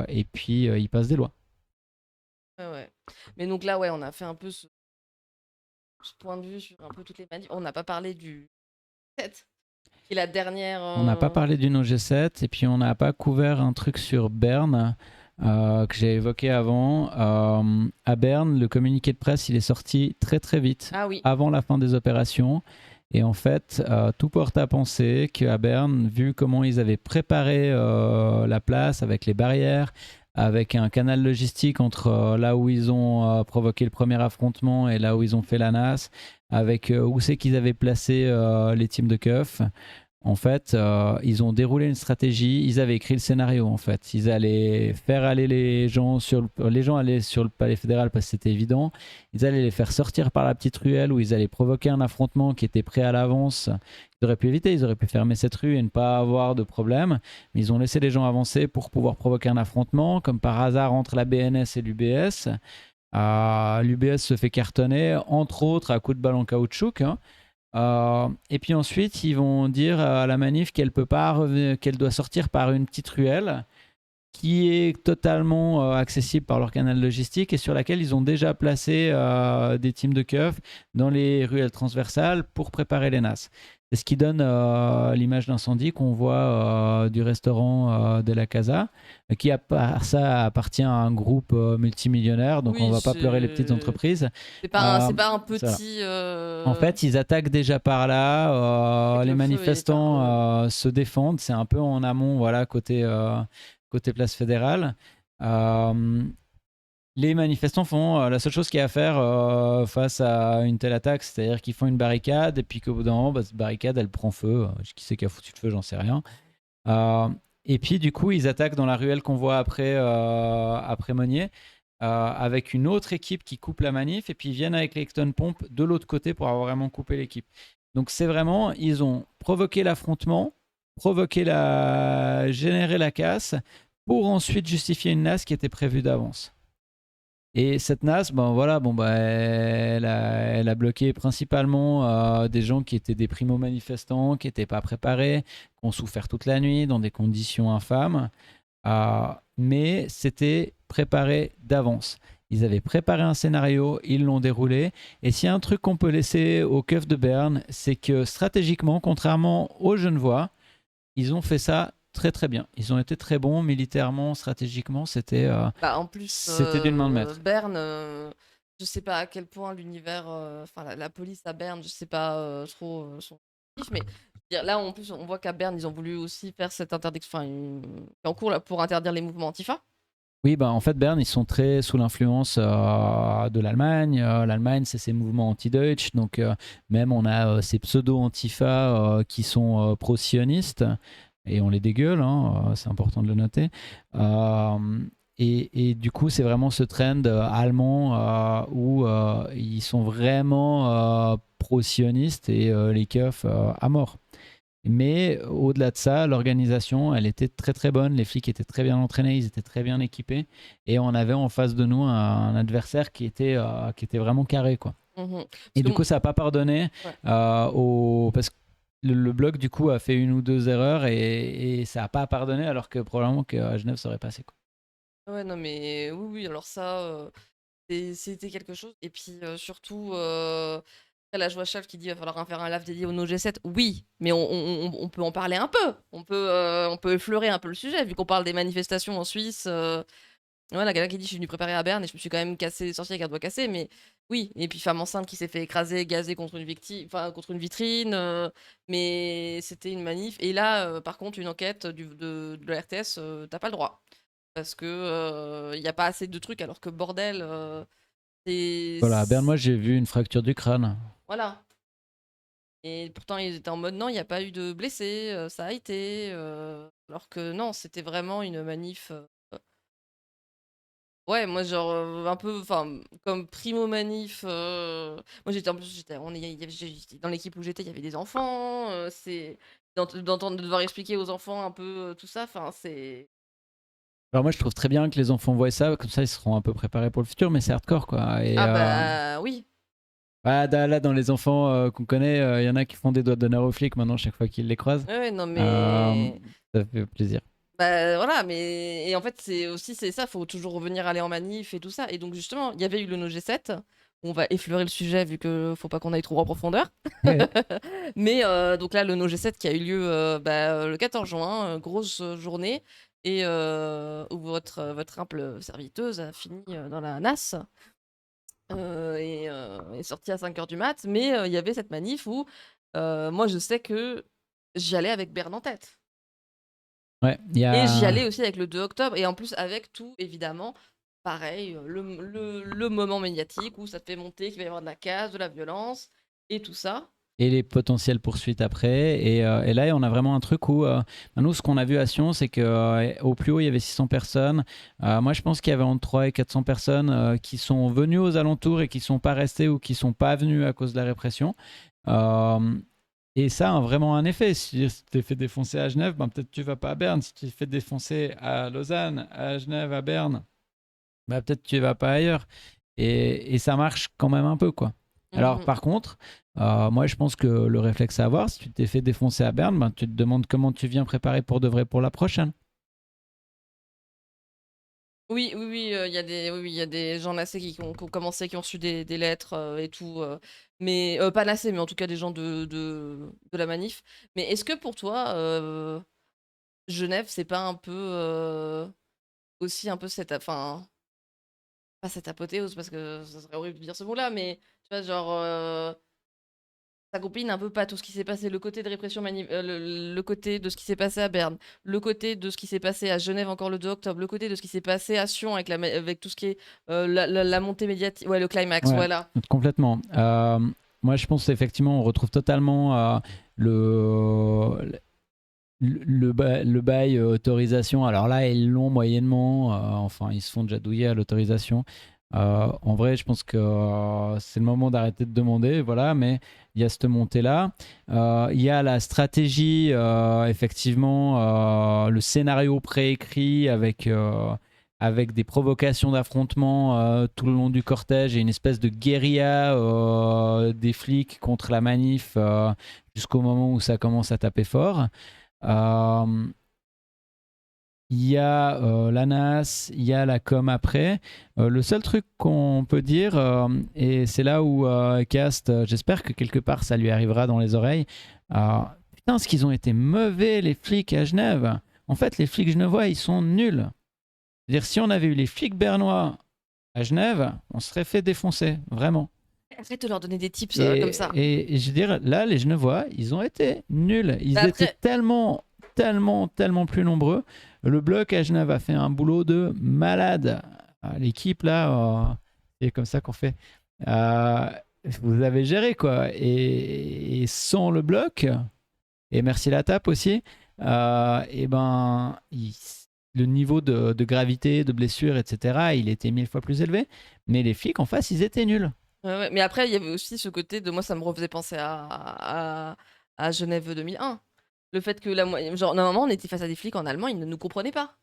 et puis ils passent des lois. Ouais, ouais. Mais donc là, ouais, on a fait un peu ce point de vue sur un peu toutes les manifs. On n'a pas parlé du 7, qui est la dernière. On n'a pas parlé du OG7 et puis on n'a pas couvert un truc sur Berne que j'ai évoqué avant. À Berne, le communiqué de presse, il est sorti très très vite, Ah oui. avant la fin des opérations. Et en fait, tout porte à penser qu'à Berne, vu comment ils avaient préparé la place avec les barrières, avec un canal logistique entre là où ils ont provoqué le premier affrontement et là où ils ont fait la NAS, avec où c'est qu'ils avaient placé les teams de keuf. En fait, ils ont déroulé une stratégie. Ils avaient écrit le scénario. En fait, ils allaient faire aller les gens allaient sur le palais fédéral parce que c'était évident. Ils allaient les faire sortir par la petite ruelle où ils allaient provoquer un affrontement qui était prêt à l'avance. Ils auraient pu éviter. Ils auraient pu fermer cette rue et ne pas avoir de problème. Mais ils ont laissé les gens avancer pour pouvoir provoquer un affrontement. Comme par hasard entre la BNS et l'UBS. L'UBS se fait cartonner, entre autres à coups de balle en caoutchouc. Hein. Et puis ensuite, ils vont dire à la manif qu'elle doit sortir par une petite ruelle qui est totalement accessible par leur canal logistique et sur laquelle ils ont déjà placé des teams de keuf dans les ruelles transversales pour préparer les NAS. C'est ce qui donne l'image d'incendie qu'on voit du restaurant de la Casa, qui à part ça appartient à un groupe multimillionnaire, donc on Oui, va pas pleurer les petites entreprises. C'est pas un Ça. petit. En fait, ils attaquent déjà par là. Avec Les le feu et manifestants se défendent. C'est un peu en amont, voilà, côté place fédérale. Les manifestants font la seule chose qu'il y a à faire face à une telle attaque, c'est-à-dire qu'ils font une barricade et puis qu'au bout d'un moment, cette barricade, elle prend feu. Qui c'est qui a foutu le feu, j'en sais rien. Et puis, du coup, ils attaquent dans la ruelle qu'on voit après Monnier. Avec une autre équipe qui coupe la manif et puis ils viennent avec les tonnes pompes de l'autre côté pour avoir vraiment coupé l'équipe. Donc c'est vraiment, ils ont provoqué l'affrontement, généré la casse pour ensuite justifier une NAS qui était prévue d'avance. Et cette NAS, elle a bloqué principalement des gens qui étaient des primo-manifestants, qui n'étaient pas préparés, qui ont souffert toute la nuit dans des conditions infâmes. Mais c'était préparé d'avance. Ils avaient préparé un scénario, ils l'ont déroulé. Et s'il y a un truc qu'on peut laisser au keuf de Berne, c'est que stratégiquement, contrairement aux Genevois, ils ont fait ça très très bien. Ils ont été très bons militairement, stratégiquement. C'était Bah, en plus, c'était d'une main de maître. Berne, je sais pas à quel point l'univers, enfin la police à Berne, je sais pas trop son objectif, mais je veux dire, là en plus on voit qu'à Berne ils ont voulu aussi faire cette interdiction, enfin en cours là pour interdire les mouvements antifa. Oui, bah, en fait, Berne, ils sont très sous l'influence de l'Allemagne. L'Allemagne, c'est ses mouvements anti-Deutsch. Donc, même on a ces pseudo-antifa qui sont pro-sionistes. Et on les dégueule, hein, c'est important de le noter. Et du coup, c'est vraiment ce trend allemand où ils sont vraiment pro-sionistes et les keufs à mort. Mais au-delà de ça, l'organisation, elle était très très bonne. Les flics étaient très bien entraînés, ils étaient très bien équipés. Et on avait en face de nous un adversaire qui était vraiment carré, quoi. Parce Et que du coup, ça n'a pas pardonné ouais. parce que le bloc, du coup, a fait une ou deux erreurs et ça n'a pas pardonné, alors que probablement qu'à Genève, ça aurait passé, quoi. Ouais, non mais oui, alors ça, c'était quelque chose. Et puis surtout, après, là je vois Chef qui dit il va falloir faire un live dédié au No G7. Oui, mais on peut en parler un peu. On peut effleurer un peu le sujet, vu qu'on parle des manifestations en Suisse. Voilà, quelqu'un qui dit je suis venu préparer à Berne et je me suis quand même sorti avec un doigt cassé, mais oui. Et puis femme enceinte qui s'est fait écraser, gazer contre une victime, enfin contre une vitrine, mais c'était une manif. Et là, par contre, une enquête de la RTS, t'as pas le droit. Parce que il n'y a pas assez de trucs, alors que bordel, c'est. Voilà, à Berne, moi, j'ai vu une fracture du crâne. Voilà. Et pourtant, ils étaient en mode non, il n'y a pas eu de blessés, ça a été. Alors que non, c'était vraiment une manif. Ouais, moi, genre, un peu, enfin, comme primo manif. Moi, j'étais en plus, j'étais dans l'équipe où j'étais, il y avait des enfants. C'est d'entendre, de devoir expliquer aux enfants un peu tout ça. Enfin, c'est. Alors moi, je trouve très bien que les enfants voient ça, comme ça, ils seront un peu préparés pour le futur, mais c'est hardcore, quoi. Et Ah bah oui. bah, là, dans les enfants qu'on connaît, il y en a qui font des doigts d'honneur aux flics maintenant chaque fois qu'ils les croisent. Ouais, non Euh, mais. Ça fait plaisir. Bah voilà, mais et en fait c'est ça, faut toujours revenir aller en manif et tout ça. Et donc justement, il y avait eu le No G7. On va effleurer le sujet vu que faut pas qu'on aille trop en profondeur. Ouais. Mais donc là, le No G7 qui a eu lieu le 14 juin, grosse journée, et où votre humble serviteuse a fini dans la NAS et est sortie à 5h du mat. Mais il y avait cette manif où moi je sais que j'y allais avec Berne en tête. Ouais, il y Et j'y a... allais aussi avec le 2 octobre, et en plus avec tout, évidemment, pareil, le moment médiatique où ça te fait monter qu'il va y avoir de la casse, de la violence, et tout ça. Et les potentielles poursuites après. Et là, on a vraiment un truc où, nous, ce qu'on a vu à Sion, c'est qu'au plus haut, il y avait 600 personnes. Moi, je pense qu'il y avait entre 300 et 400 personnes qui sont venues aux alentours et qui ne sont pas restées ou qui ne sont pas venues à cause de la répression. Et ça a vraiment un effet. Si tu t'es fait défoncer à Genève, ben, peut-être tu vas pas à Berne. Si tu t'es fait défoncer à Lausanne, à Genève, à Berne, ben, peut-être tu vas pas ailleurs. Et ça marche quand même un peu, quoi. Alors, Mhm. par contre, moi, je pense que le réflexe à avoir, si tu t'es fait défoncer à Berne, ben, tu te demandes comment tu viens préparer pour de vrai pour la prochaine. Oui, il y a oui, il y a des gens nassés qui ont commencé, qui ont reçu des lettres et tout, mais pas nassés, mais en tout cas des gens de la manif. Mais est-ce que pour toi, Genève, c'est pas un peu aussi un peu cette, enfin, pas cette apothéose parce que ça serait horrible de dire ce mot-là, mais tu vois, genre, ça combine un peu pas tout ce qui s'est passé, le côté de répression, le côté de ce qui s'est passé à Berne, le côté de ce qui s'est passé à Genève encore le 2 octobre, le côté de ce qui s'est passé à Sion avec, avec tout ce qui est la montée médiatique, ouais, le climax, Ouais, voilà. complètement. Moi, je pense effectivement, on retrouve totalement le bail autorisation. Alors là, ils l'ont moyennement. Enfin, ils se font déjà douiller à l'autorisation. En vrai, je pense que c'est le moment d'arrêter de demander. Voilà, mais il y a cette montée-là. Il y a la stratégie, effectivement, le scénario préécrit avec des provocations d'affrontement tout le long du cortège et une espèce de guérilla des flics contre la manif jusqu'au moment où ça commence à taper fort. Il y a l'ANAS, il y a la com après. Le seul truc qu'on peut dire, et c'est là où Cast, j'espère que quelque part ça lui arrivera dans les oreilles. Putain, ce qu'ils ont été mauvais les flics à Genève. En fait, les flics genevois, ils sont nuls. C'est-à-dire, si on avait eu les flics bernois à Genève, on serait fait défoncer, vraiment. Arrête de leur donner des tips comme ça. Et je veux dire, là, les Genevois, ils ont été nuls. Ils Bah étaient après, tellement plus nombreux. Le bloc à Genève a fait un boulot de malade. L'équipe, là, c'est comme ça qu'on fait. Euh, Vous avez géré, quoi. Et sans le bloc, et merci la tape aussi, et ben, le niveau de gravité, de blessure, etc., il était 1000 fois plus élevé. Mais les flics en face, ils étaient nuls. ouais. Mais après, il y avait aussi ce côté de moi, ça me refaisait penser à Genève 2001. Le fait que genre, normalement, on était face à des flics en allemand, ils ne nous comprenaient pas.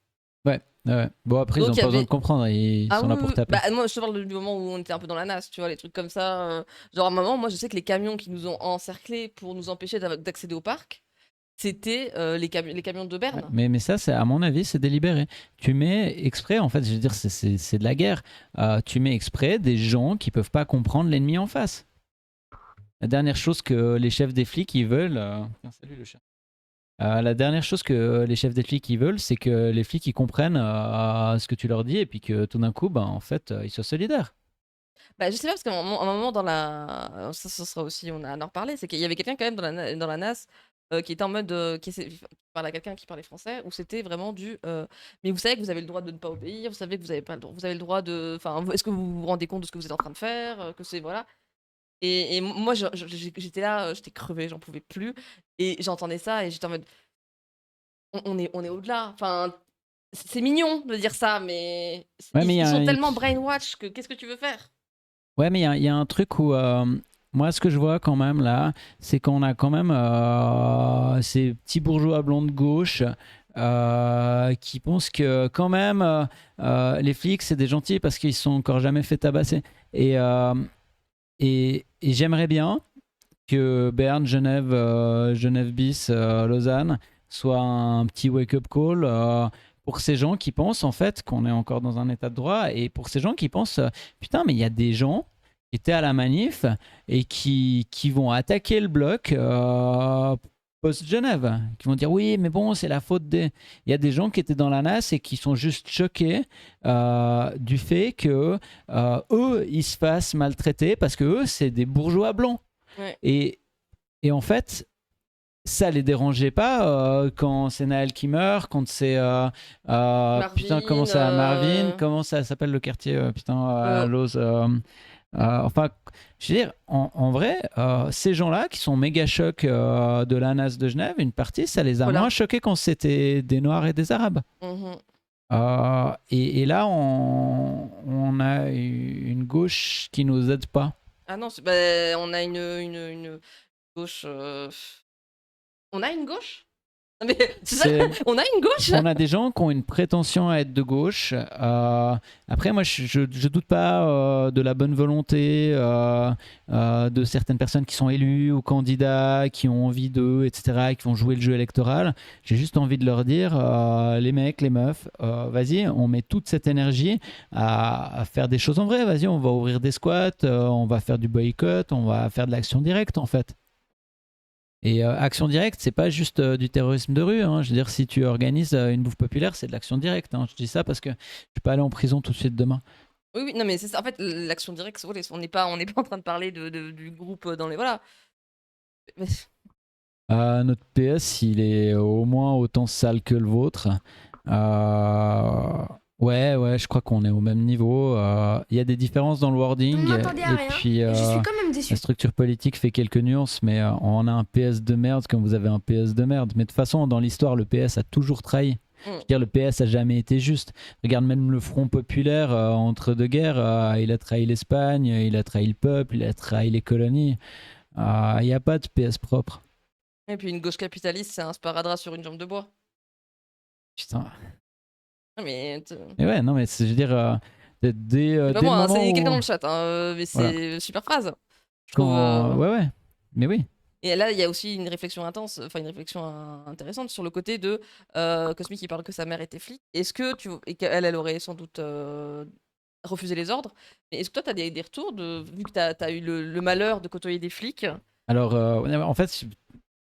Ouais, ouais. Bon, après, ils Donc, n'ont il y pas besoin avait. de comprendre, ils Ah sont oui, là oui, pour oui. taper. Bah, moi, je te parle du moment où on était un peu dans la nasse, tu vois, les trucs comme ça. Genre, à un moment, moi, je sais que les camions qui nous ont encerclés pour nous empêcher d'accéder au parc, c'était les camions de Ouais, Berne. mais ça, à mon avis, c'est délibéré. Tu mets exprès, en fait, je veux dire, c'est de la guerre. Tu mets exprès des gens qui peuvent pas comprendre l'ennemi en face. La dernière chose que les chefs des flics, ils veulent... Tiens, salut le chat. La dernière chose que les chefs des flics ils veulent, c'est que les flics ils comprennent ce que tu leur dis et puis que tout d'un coup, ben, en fait, ils soient solidaires. Bah, je sais pas, parce qu'à un moment dans la. Ça sera aussi, on a à en reparler, c'est qu'il y avait quelqu'un quand même dans la NAS qui était en mode. Qui parlait à quelqu'un qui parlait français, où c'était vraiment mais vous savez que vous avez le droit de ne pas obéir, vous savez que vous avez pas le droit, vous avez le droit de. Enfin, est-ce que vous vous rendez compte de ce que vous êtes en train de faire que c'est. Voilà. Et moi, j'étais là, j'étais crevée, j'en pouvais plus. Et j'entendais ça et j'étais en mode. On est au-delà. Enfin, c'est mignon de dire ça, mais Ouais, mais il y ils a sont un, tellement brainwash que qu'est-ce que tu veux faire? ouais, mais il y a un truc où moi, ce que je vois quand même là, c'est qu'on a quand même ces petits bourgeois blonds de gauche qui pensent que quand même les flics c'est des gentils parce qu'ils se sont encore jamais fait tabasser. Et, euh, et j'aimerais bien que Berne, Genève, Genève bis, Lausanne soit un petit wake-up call pour ces gens qui pensent en fait qu'on est encore dans un état de droit et pour ces gens qui pensent putain mais il y a des gens qui étaient à la manif et qui vont attaquer le bloc post-Genève, qui vont dire oui mais bon c'est la faute des... Il y a des gens qui étaient dans la NAS et qui sont juste choqués du fait que eux ils se fassent maltraiter parce que eux c'est des bourgeois blancs. Ouais. Et, en fait, ça les dérangeait pas quand c'est Naël qui meurt, quand c'est putain comment Marvin, ça Marvin, comment ça s'appelle le quartier putain Lose. Enfin, je veux dire, en vrai, ces gens-là qui sont méga chocs de la NAS de Genève, une partie, ça les a Voilà. moins choqués quand c'était des Noirs et des Arabes. Mhm. Et là, on a une gauche qui nous aide pas. Ah non, on a une gauche. On a une gauche? Non, mais c'est ça, C'est on a une gauche? On a des gens qui ont une prétention à être de gauche. Après, moi, je doute pas de la bonne volonté de certaines personnes qui sont élues ou candidats, qui ont envie d'eux, etc., et qui vont jouer le jeu électoral. J'ai juste envie de leur dire, les mecs, les meufs, vas-y, on met toute cette énergie à faire des choses en vrai. Vas-y, on va ouvrir des squats, on va faire du boycott, on va faire de l'action directe, en fait. Et action directe, c'est pas juste du terrorisme de rue. Hein. Je veux dire, si tu organises une bouffe populaire, c'est de l'action directe. Hein. Je dis ça parce que je vais pas aller en prison tout de suite demain. Oui, oui, non, mais c'est ça. En fait, l'action directe, on n'est pas en train de parler du groupe dans les. Voilà. Mais- Notre PS, il est au moins autant sale que le vôtre. Ouais, je crois qu'on est au même niveau. Il y a des différences dans le wording. Vous ne m'entendez à Et rien. puis, Et je suis quand même déçu. la structure politique fait quelques nuances, mais on a un PS de merde comme vous avez un PS de merde. Mais de toute façon, dans l'histoire, le PS a toujours trahi. Je veux dire, le PS a jamais été juste. Regarde même le Front populaire entre deux guerres, il a trahi l'Espagne, il a trahi le peuple, il a trahi les colonies. Il n'y a pas de PS propre. Et puis une gauche capitaliste, c'est un sparadrap sur une jambe de bois. Putain. Non, mais. Et ouais, non, mais je veux dire, dès C'est pas le moi, hein, moment c'est quelqu'un dans où... le chat, hein, mais Voilà. c'est super phrase. Je trouve. Ouais, mais oui. Et là, il y a aussi une réflexion intense, enfin une réflexion intéressante sur le côté de Cosmic qui parle que sa mère était flic. Est-ce que et qu'elle, elle aurait sans doute refusé les ordres. Mais est-ce que toi, tu as des retours vu que tu as eu le malheur de côtoyer des flics? Alors, en fait,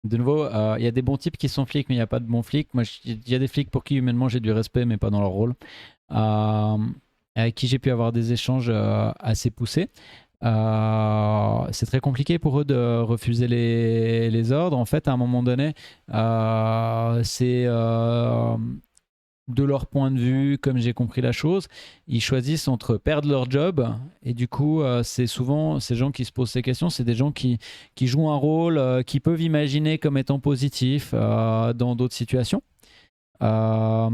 de nouveau, il y a des bons types qui sont flics, mais il n'y a pas de bons flics. Moi, il y a des flics pour qui humainement j'ai du respect, mais pas dans leur rôle. Euh, avec qui j'ai pu avoir des échanges assez poussés. C'est très compliqué pour eux de refuser les ordres. En fait, à un moment donné, c'est de leur point de vue, comme j'ai compris la chose, ils choisissent entre perdre leur job, et du coup, c'est souvent ces gens qui se posent ces questions, c'est des gens qui jouent un rôle qu'ils peuvent imaginer comme étant positif dans d'autres situations. Euh,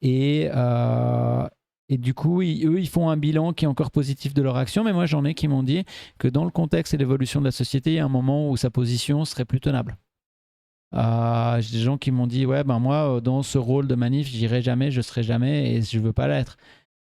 et, euh, et du coup, eux, ils font un bilan qui est encore positif de leur action, mais moi, j'en ai qui m'ont dit que dans le contexte et l'évolution de la société, il y a un moment où sa position serait plus tenable. J'ai des gens qui m'ont dit, ouais, ben moi, dans ce rôle de manif, j'irai jamais, je serai jamais, et je veux pas l'être.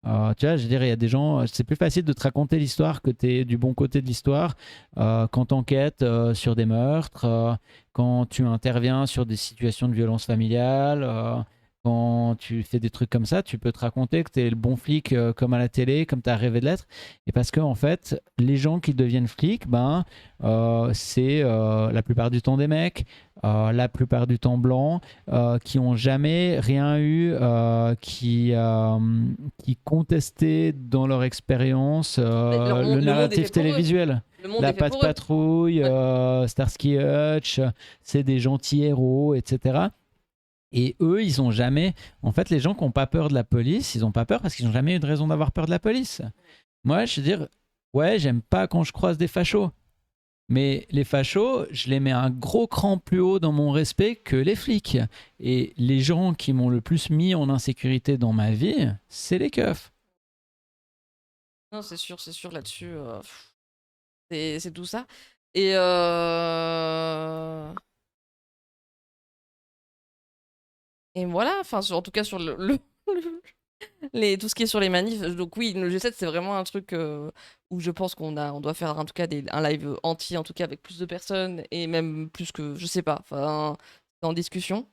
Tu vois, je veux dire, il y a des gens, c'est plus facile de te raconter l'histoire que tu es du bon côté de l'histoire quand tu enquêtes sur des meurtres, quand tu interviens sur des situations de violence familiale, quand tu fais des trucs comme ça, tu peux te raconter que tu es le bon flic comme à la télé, comme tu as rêvé de l'être. Et parce que, en fait, les gens qui deviennent flics, ben, c'est la plupart du temps des mecs, la plupart du temps blancs, qui ont jamais rien eu, qui contestaient dans leur expérience le Le monde est narratif fait pour eux. télévisuel. Le monde La est fait Patte pour eux. Patrouille, Ouais. Starsky Hutch, c'est des gentils héros, etc. Et eux, ils ont jamais. En fait, les gens qui n'ont pas peur de la police, ils n'ont pas peur parce qu'ils n'ont jamais eu de raison d'avoir peur de la police. Moi, je veux dire, ouais, j'aime pas quand je croise des fachos. Mais les fachos, je les mets un gros cran plus haut dans mon respect que les flics. Et les gens qui m'ont le plus mis en insécurité dans ma vie, c'est les keufs. Non, c'est sûr là-dessus. C'est tout ça. Et voilà, enfin, en tout cas, sur tout ce qui est sur les manifs. Donc, oui, le G7, c'est vraiment un truc où je pense on doit faire en tout cas un live entier, en tout cas avec plus de personnes et même plus que, je sais pas, enfin, en discussion.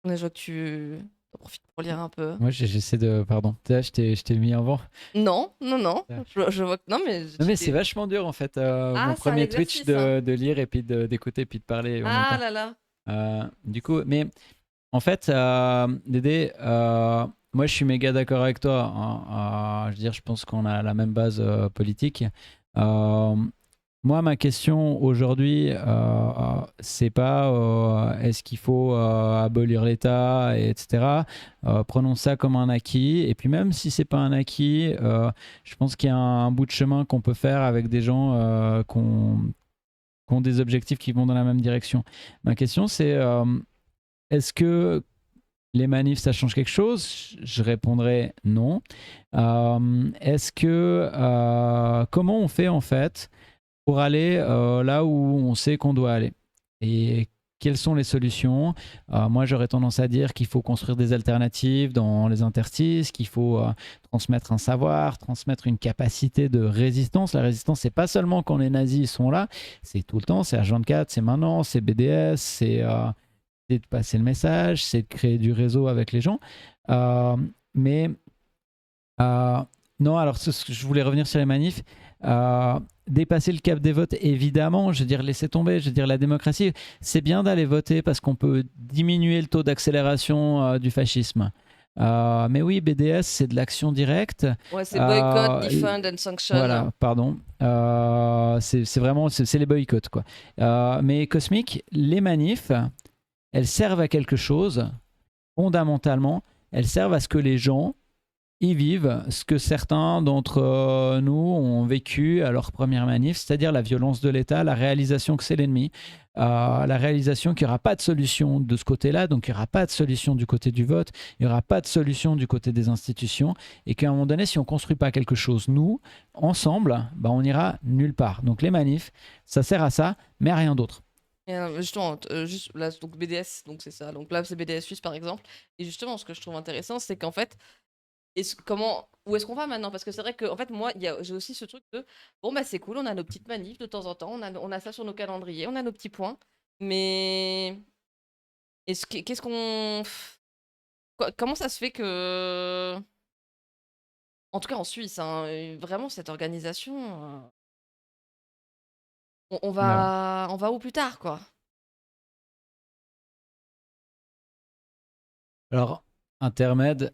Mais je vois que tu en profites pour lire un peu. Moi, j'essaie de. Pardon, je t'ai mis avant. Non, non, non. Ouais. Je vois que. Non, mais Non, mais c'est j'étais. vachement dur en fait, mon Ah, c'est un premier Twitch exercice, hein. de lire et puis d'écouter puis de parler en même Ah temps. là là. Du coup, mais en fait, Dédé, moi je suis méga d'accord avec toi, hein. Je veux dire, je pense qu'on a la même base politique. Euh, Moi, ma question aujourd'hui, c'est pas est-ce qu'il faut abolir l'État, etc. Prenons ça comme un acquis. Et puis même si c'est pas un acquis, je pense qu'il y a un bout de chemin qu'on peut faire avec des gens qui ont des objectifs qui vont dans la même direction. Ma question, c'est est-ce que les manifs, ça change quelque chose? Je répondrais non. Est-ce que comment on fait en fait pour aller là où on sait qu'on doit aller? Et quelles sont les solutions? Moi, j'aurais tendance à dire qu'il faut construire des alternatives dans les interstices, qu'il faut transmettre un savoir, transmettre une capacité de résistance. La résistance, c'est pas seulement quand les nazis ils sont là, c'est tout le temps, c'est H24, c'est maintenant, c'est BDS, c'est de passer le message, c'est de créer du réseau avec les gens. Mais non, alors je voulais revenir sur les manifs. Dépasser le cap des votes, évidemment, je veux dire, laisser tomber, je veux dire, la démocratie, c'est bien d'aller voter parce qu'on peut diminuer le taux d'accélération du fascisme. Mais oui, BDS, c'est de l'action directe. Ouais, c'est boycott, Euh, defund and sanction. voilà, pardon. C'est vraiment, c'est les boycotts, quoi. Mais Cosmic, les manifs, elles servent à quelque chose, fondamentalement, elles servent à ce que les gens y vivent ce que certains d'entre nous ont vécu à leur première manif, c'est-à-dire la violence de l'État, la réalisation que c'est l'ennemi, la réalisation qu'il n'y aura pas de solution de ce côté-là, donc il n'y aura pas de solution du côté du vote, il n'y aura pas de solution du côté des institutions, et qu'à un moment donné, si on ne construit pas quelque chose, nous, ensemble, bah, on n'ira nulle part. Donc les manifs, ça sert à ça, mais à rien d'autre. Et, justement, juste là, donc BDS, donc c'est ça. Donc là, c'est BDS Suisse par exemple. Et justement, ce que je trouve intéressant, c'est qu'en fait, où est-ce qu'on va maintenant? Parce que c'est vrai que, en fait, moi, j'ai aussi ce truc de, bon, bah, c'est cool, on a nos petites manifs de temps en temps, on a ça sur nos calendriers, on a nos petits points, mais qu'est-ce qu'on, comment ça se fait que, en tout cas en Suisse, hein, vraiment cette organisation, On Ouais. on va où plus tard, quoi? Alors, intermède,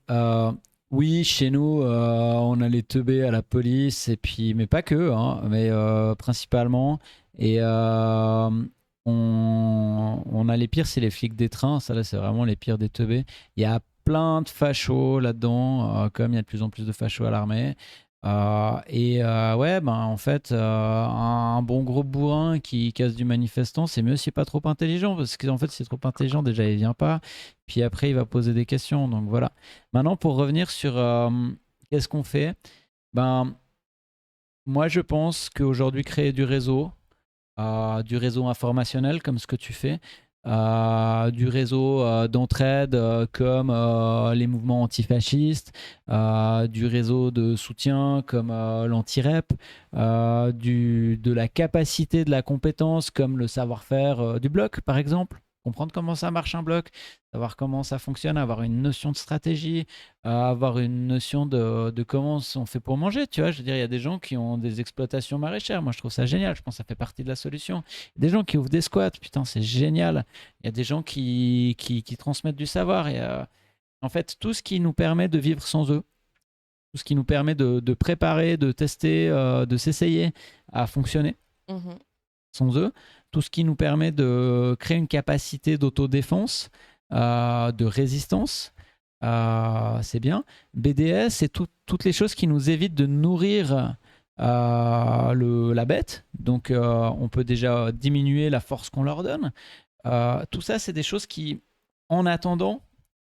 oui, chez nous, on a les teubés à la police, et puis, mais pas que, hein, mais principalement. Et on a les pires, c'est les flics des trains. Ça, là, c'est vraiment les pires des teubés. Il y a plein de fachos là-dedans, comme il y a de plus en plus de fachos à l'armée. Ouais, ben, en fait, un bon gros bourrin qui casse du manifestant, c'est mieux s'il n'est pas trop intelligent, parce qu'en fait, s'il est trop intelligent, déjà, il vient pas. Puis après, il va poser des questions. Donc voilà. Maintenant, pour revenir sur qu'est-ce qu'on fait, ben, moi, je pense qu'aujourd'hui, créer du réseau informationnel comme ce que tu fais, du réseau d'entraide comme les mouvements antifascistes, du réseau de soutien comme l'anti-rep, de la capacité de la compétence comme le savoir-faire du bloc, par exemple. Comprendre comment ça marche un bloc, savoir comment ça fonctionne, avoir une notion de stratégie, avoir une notion de comment on fait pour manger. Tu vois, je veux dire, il y a des gens qui ont des exploitations maraîchères. Moi, je trouve ça génial. Je pense que ça fait partie de la solution. Il y a des gens qui ouvrent des squats. Putain, c'est génial. Il y a des gens qui transmettent du savoir. Et, en fait, tout ce qui nous permet de vivre sans eux, tout ce qui nous permet de préparer, de tester, de s'essayer à fonctionner Mmh. sans eux, tout ce qui nous permet de créer une capacité d'autodéfense, de résistance, c'est bien. BDS, c'est toutes les choses qui nous évitent de nourrir la bête. Donc, on peut déjà diminuer la force qu'on leur donne. Tout ça, c'est des choses qui, en attendant,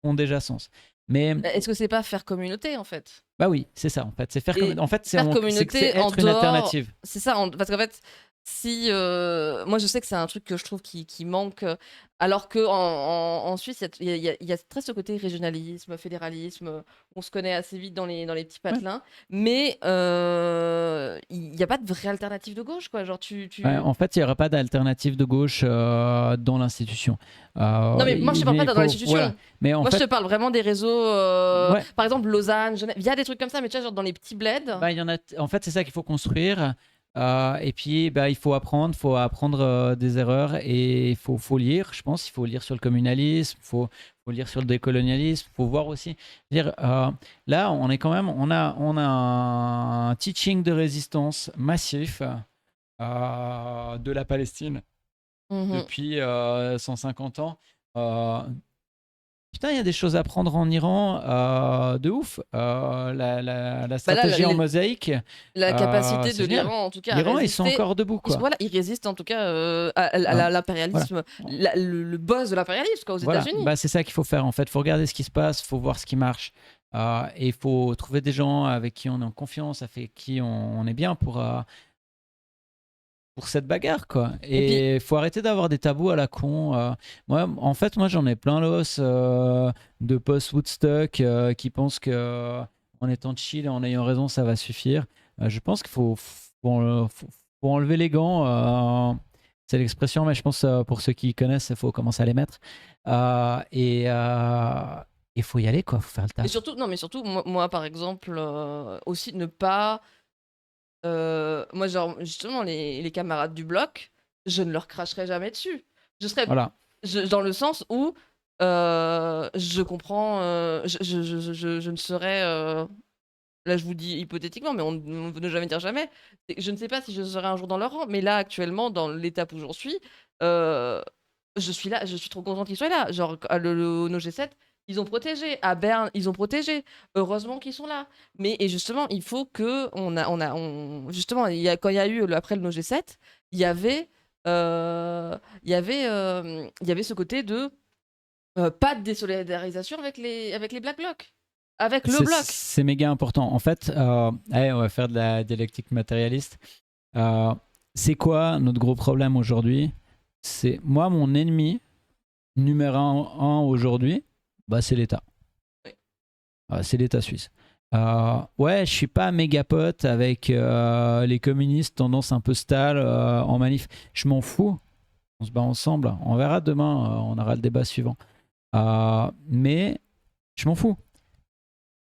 ont déjà sens. Mais, Bah, est-ce que c'est pas faire communauté, en fait? bah oui, c'est ça, en fait. C'est faire comme. Et En fait, faire c'est communauté en être une dehors, alternative. c'est ça, parce qu'en fait, si moi je sais que c'est un truc que je trouve qui manque, alors que en Suisse, il y a très ce côté régionalisme, fédéralisme, on se connaît assez vite dans les petits Ouais. patelins, mais il y a pas de vraie alternative de gauche, quoi. Genre Ouais, en fait, il n'y aura pas d'alternative de gauche dans l'institution. non, mais moi je te parle pas Il dans faut, voilà. l'institution. Mais en Moi je te fait, parle vraiment des réseaux, ouais, par exemple Lausanne, Genève, il y a des trucs comme ça, mais tu vois, genre dans les petits bleds. bah, il y en a. En fait, c'est ça qu'il faut construire. Et puis, bah, il faut apprendre des erreurs, et faut lire. Je pense, il faut lire sur le communalisme, faut lire sur le décolonialisme, faut voir aussi. Dire, là, on est quand même, on a un teaching de résistance massif de la Palestine Mmh. depuis 150 ans. Euh, Putain, il y a des choses à prendre en Iran de ouf. La Bah là, stratégie en mosaïque, la capacité c'est de génial. l'Iran, en tout cas, à L'Iran, ils sont résister. encore debout, quoi. Voilà, ils résistent en tout cas Voilà. l'impérialisme, le boss de l'impérialisme, quoi, aux Voilà. États-Unis. Bah, c'est ça qu'il faut faire, en fait. Il faut regarder ce qui se passe, il faut voir ce qui marche. Et il faut trouver des gens avec qui on est en confiance, avec qui on est bien pour cette bagarre, quoi. Et puis, Et faut arrêter d'avoir des tabous à la con. Moi, en fait, moi, j'en ai plein l'os de post-Woodstock qui pensent que en étant chill et en ayant raison, ça va suffire. Je pense qu'il faut enlever les gants. C'est l'expression, mais je pense pour ceux qui connaissent, il faut commencer à les mettre. Il faut y aller, quoi. Faut faire le et taf. surtout, non, mais surtout, moi par exemple, aussi ne pas. Moi, genre, justement, les camarades du bloc, je ne leur cracherai jamais dessus. Je serais. Voilà. Dans le sens où je comprends. Je ne serais. Là, je vous dis hypothétiquement, mais on ne jamais dire jamais. Je ne sais pas si je serai un jour dans leur rang, mais là, actuellement, dans l'étape où j'en suis, euh, je suis là, je suis trop contente qu'ils soient là. Genre, nos G7, ils ont protégé. À Berne, ils ont protégé. Heureusement qu'ils sont là. Mais et justement, il faut que justement, quand il y a eu après le G7, il y avait, il y avait ce côté de pas de désolidarisation avec les Black Blocs, avec le bloc. C'est méga important. En fait, allez, on va faire de la dialectique matérialiste. Euh, c'est quoi notre gros problème aujourd'hui? C'est moi, mon ennemi numéro un aujourd'hui, bah, c'est l'État. Oui. C'est l'État suisse. Ouais, je suis pas méga pote avec les communistes, tendance un peu stale en manif. Je m'en fous. On se bat ensemble. On verra demain. On aura le débat suivant. Mais je m'en fous.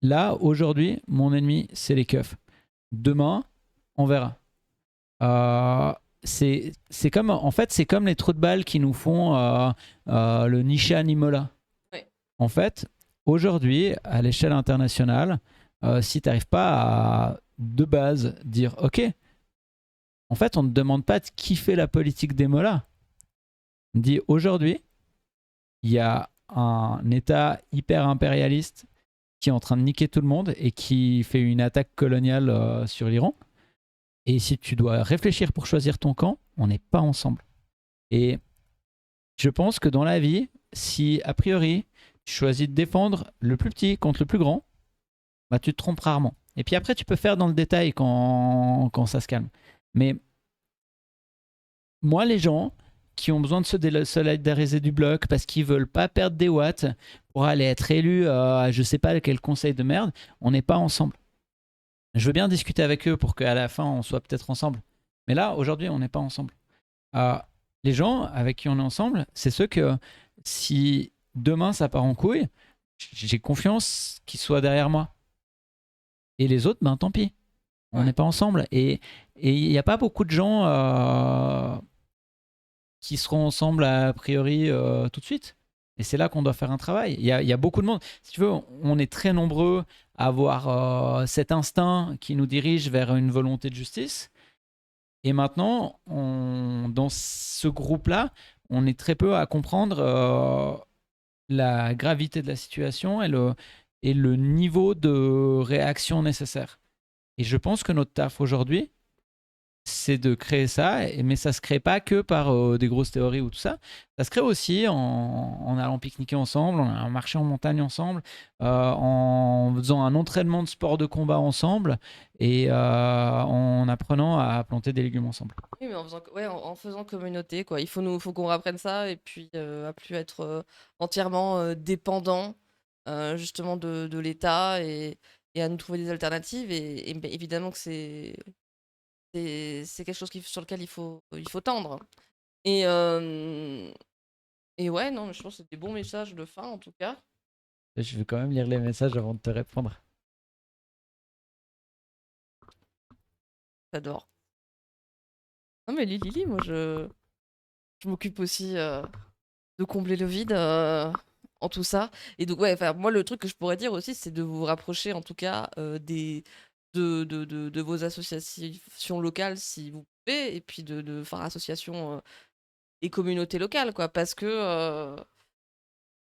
Là, aujourd'hui, mon ennemi, c'est les keufs. Demain, on verra. c'est comme, en fait, c'est comme les trous de balles qui nous font le Nishan Imola. Ouais. En fait, aujourd'hui, à l'échelle internationale, si tu n'arrives pas à, de base, dire OK, en fait, on ne te demande pas de qui fait la politique d'Imola. On dit aujourd'hui, il y a un État hyper impérialiste qui est en train de niquer tout le monde et qui fait une attaque coloniale sur l'Iran. Et si tu dois réfléchir pour choisir ton camp, on n'est pas ensemble. Et je pense que dans la vie, si a priori tu choisis de défendre le plus petit contre le plus grand, bah tu te trompes rarement. Et puis après, tu peux faire dans le détail quand ça se calme. Mais moi, les gens qui ont besoin de se solidariser du bloc parce qu'ils veulent pas perdre des watts pour aller être élus à je sais pas quel conseil de merde, on n'est pas ensemble. Je veux bien discuter avec eux pour qu'à la fin, on soit peut-être ensemble. Mais là, aujourd'hui, on n'est pas ensemble. Les gens avec qui on est ensemble, c'est ceux que si demain ça part en couille, j'ai confiance qu'ils soient derrière moi. Et les autres, ben tant pis. On n'est pas ensemble. Et il n'y a pas beaucoup de gens qui seront ensemble a priori tout de suite. Et c'est là qu'on doit faire un travail. Il y a beaucoup de monde. Si tu veux, on est très nombreux à avoir cet instinct qui nous dirige vers une volonté de justice. Et maintenant, dans ce groupe-là, on est très peu à comprendre la gravité de la situation et le niveau de réaction nécessaire. Et je pense que notre taf aujourd'hui, c'est de créer ça, mais ça se crée pas que par des grosses théories ou tout ça. Ça se crée aussi en allant pique-niquer ensemble, en marchant en montagne ensemble, en faisant un entraînement de sport de combat ensemble et en apprenant à planter des légumes ensemble. Oui, mais en faisant communauté, quoi. Faut qu'on rapprenne ça et puis à plus être entièrement dépendant justement de l'État et à nous trouver des alternatives. Et ben, évidemment que c'est quelque chose sur lequel il faut tendre. Et, et ouais, non, mais je pense que c'est des bons messages de fin en tout cas. Je vais quand même lire les messages avant de te répondre. J'adore. Non mais Lily, moi je m'occupe aussi de combler le vide en tout ça. Et donc ouais, enfin moi le truc que je pourrais dire aussi, c'est de vous rapprocher en tout cas de vos associations locales si vous pouvez, et puis enfin associations et communautés locales, quoi, parce que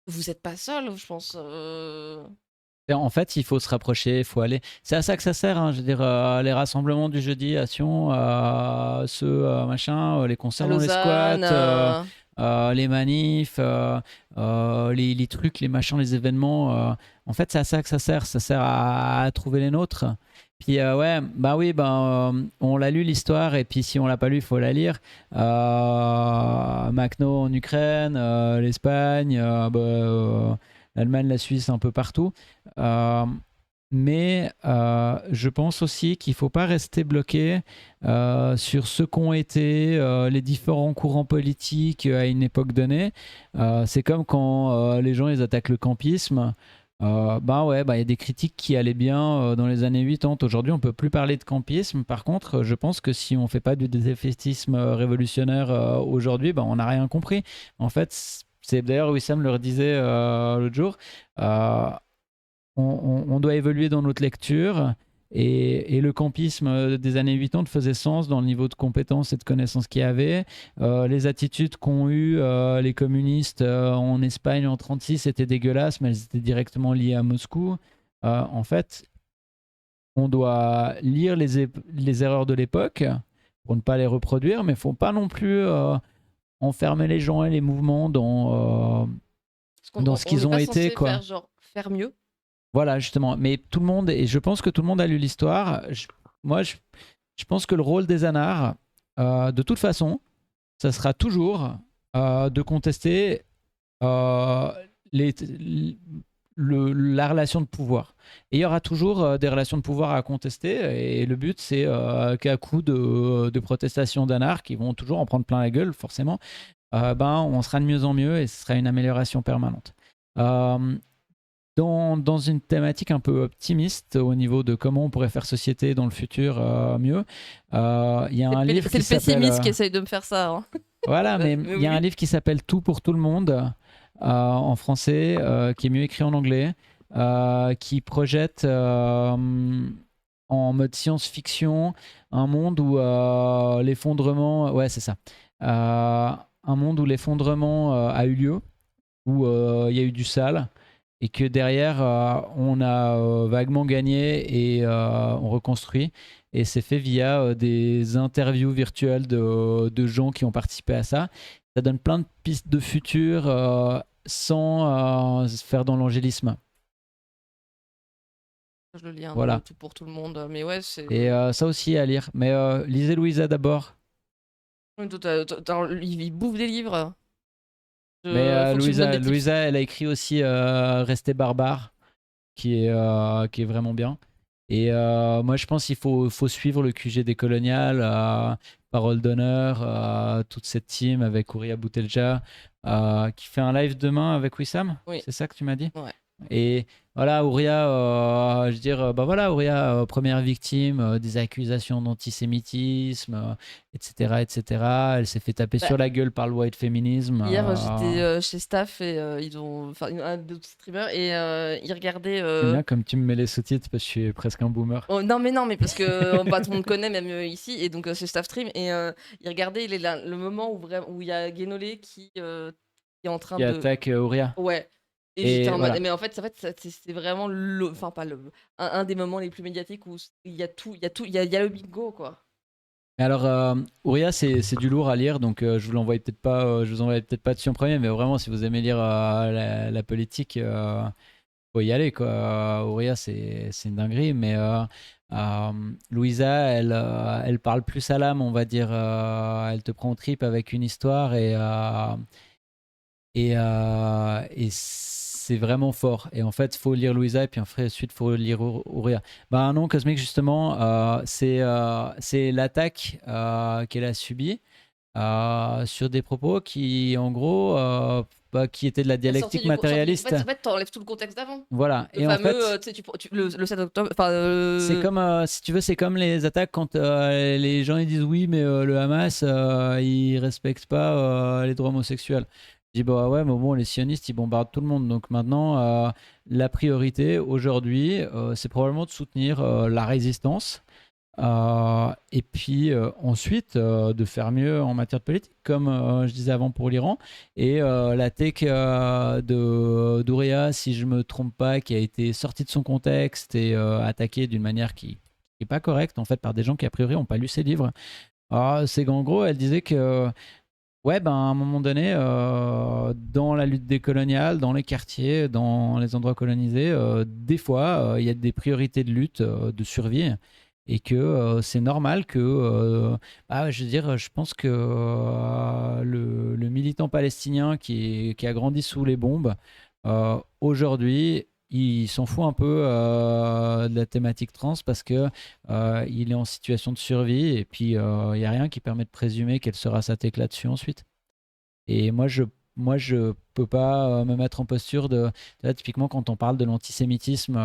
vous n'êtes pas seul, je pense. Et en fait, il faut se rapprocher, il faut aller. C'est à ça que ça sert, hein, je veux dire, les rassemblements du jeudi à Sion, ceux machin, les À concerts dans les Lausanne, squats, les manifs, les trucs, les machins, les événements. En fait, c'est à ça que ça sert. Ça sert à trouver les nôtres. Puis ouais, bah oui, on l'a lu l'histoire et puis si on l'a pas lu, il faut la lire. Makhno en Ukraine, l'Espagne, l'Allemagne, la Suisse, un peu partout. Mais je pense aussi qu'il ne faut pas rester bloqué sur ce qu'ont été les différents courants politiques à une époque donnée. C'est comme quand les gens ils attaquent le campisme. Ouais, il y a des critiques qui allaient bien dans les années 80. Aujourd'hui, on ne peut plus parler de campisme. Par contre, je pense que si on ne fait pas du défaitisme révolutionnaire aujourd'hui, on n'a rien compris. En fait, c'est d'ailleurs Wissam le redisait l'autre jour. On doit évoluer dans notre lecture et le campisme des années 80 faisait sens dans le niveau de compétences et de connaissances qu'il y avait. Les attitudes qu'ont eues les communistes en Espagne en 1936 étaient dégueulasses, mais elles étaient directement liées à Moscou. En fait, on doit lire les erreurs de l'époque pour ne pas les reproduire, mais il ne faut pas non plus enfermer les gens et les mouvements dans ce qu'ils ont été. Quoi. Faire mieux. Voilà, justement. Mais tout le monde, et je pense que tout le monde a lu l'histoire. Moi, je pense que le rôle des anards, de toute façon, ça sera toujours de contester la relation de pouvoir. Et il y aura toujours des relations de pouvoir à contester. Et le but, c'est qu'à coup de protestations d'anards qui vont toujours en prendre plein la gueule, forcément, on sera de mieux en mieux et ce sera une amélioration permanente. dans une thématique un peu optimiste au niveau de comment on pourrait faire société dans le futur mieux. Il y a un livre C'est qui le pessimiste qui s'appelle... essaye de me faire ça. Hein. Voilà, mais Mais il y a un oui. livre qui s'appelle Tout pour tout le monde en français, qui est mieux écrit en anglais, qui projette en mode science-fiction un monde où l'effondrement, ouais c'est ça, un monde où l'effondrement a eu lieu, où il y a eu du sale et que derrière on a vaguement gagné et on reconstruit. Et c'est fait via des interviews virtuelles de gens qui ont participé à ça. Ça donne plein de pistes de futur sans se faire dans l'angélisme. Je le lis un peu Voilà. tout pour tout le monde. Mais ouais, c'est. Et ça aussi à lire. Mais lisez Louisa d'abord. Oui, il bouffe des livres. Mais Faut que tu me donnes des tips. Louisa, elle a écrit aussi Rester barbare, qui est vraiment bien. Et moi, je pense qu'il faut suivre le QG décolonial, Parole d'honneur, toute cette team avec Ouria Boutelja, qui fait un live demain avec Wissam. Oui. C'est ça que tu m'as dit? Ouais. Et voilà, Ouria, je veux dire, bah voilà, Ouria, première victime des accusations d'antisémitisme, etc., etc. Elle s'est fait taper Bah, sur la gueule par le white féminisme. Hier, j'étais chez Staff et ils ont. Enfin, un d'autres streamers et ils regardaient. J'aime bien comme tu me mets les sous-titres parce que je suis presque un boomer. Oh, non, mais parce que pas tout le monde connaît, même ici, et donc c'est Staff Stream. Et ils regardaient le moment où il y a Guénolé qui est en train Qui de. attaque Ouria. Ouais. Et Et j'étais en mode. voilà. Mais en fait, c'est vraiment enfin, pas un des moments les plus médiatiques où il y a tout, il y a le bingo, quoi. Alors, Ouria, c'est du lourd à lire, donc je vous l'envoie peut-être pas, je vous envoie peut-être pas dessus en premier, mais vraiment, si vous aimez lire la politique, faut y aller, quoi. Ouria, c'est une dinguerie, mais Louisa, elle parle plus à l'âme, on va dire. Elle te prend au trip avec une histoire et c'est vraiment fort. Et en fait, faut lire Louisa et puis ensuite, faut lire Ouria. Bah non, Cosmic, justement, c'est l'attaque qu'elle a subie sur des propos qui, en gros, qui étaient de la dialectique matérialiste. En fait, t'enlèves tout le contexte d'avant. Voilà. Le Et fameux, en fait, tu sais, le 7 octobre. Enfin, c'est comme, si tu veux, c'est comme les attaques quand les gens ils disent oui, mais le Hamas, il respecte pas les droits homosexuels. Je dis bah ouais, mais bon, les sionistes ils bombardent tout le monde. Donc maintenant, la priorité aujourd'hui, c'est probablement de soutenir la résistance. Et puis ensuite de faire mieux en matière de politique, comme je disais avant pour l'Iran. Et la tech d'Ouria, si je me trompe pas, qui a été sortie de son contexte et attaquée d'une manière qui n'est pas correcte, en fait, par des gens qui a priori n'ont pas lu ses livres. C'est qu'en gros, elle disait que ouais, ben, à un moment donné, dans la lutte décoloniale, dans les quartiers, dans les endroits colonisés, des fois, il y a des priorités de lutte, de survie, et que c'est normal que, je veux dire, je pense que le militant palestinien qui a grandi sous les bombes, aujourd'hui, il s'en fout un peu de la thématique trans parce que il est en situation de survie et puis il n'y a rien qui permet de présumer quelle sera sa tech là-dessus ensuite. Et moi je peux pas me mettre en posture de là, typiquement quand on parle de l'antisémitisme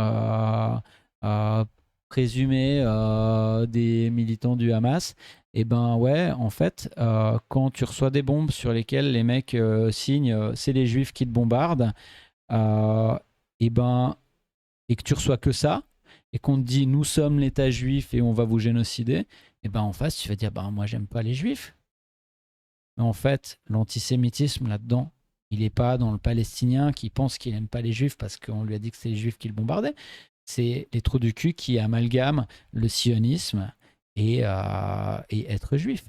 présumé des militants du Hamas, et ben ouais, en fait, quand tu reçois des bombes sur lesquelles les mecs signent c'est les juifs qui te bombardent, et ben et que tu reçois que ça et qu'on te dit nous sommes l'État juif et on va vous génocider, et ben en face tu vas dire ben moi j'aime pas les juifs. Mais en fait, l'antisémitisme là-dedans, il n'est pas dans le Palestinien qui pense qu'il n'aime pas les juifs parce qu'on lui a dit que c'est les juifs qui le bombardaient. C'est les trous du cul qui amalgament le sionisme et être juif.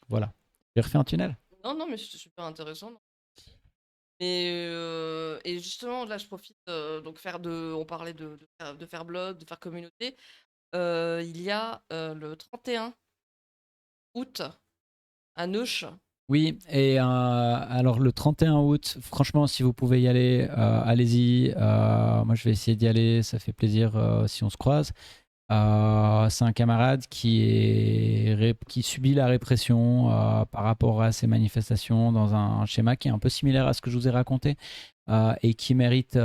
Voilà. J'ai refait un tunnel. Non, mais c'est super intéressant. Et justement, là, je profite donc on parlait de faire blog, de faire communauté. Il y a le 31 août à Neuch. Oui, et alors le 31 août, franchement, si vous pouvez y aller, allez-y. Moi, je vais essayer d'y aller, ça fait plaisir si on se croise. C'est un camarade qui subit la répression par rapport à ces manifestations dans un schéma qui est un peu similaire à ce que je vous ai raconté. et qui mérite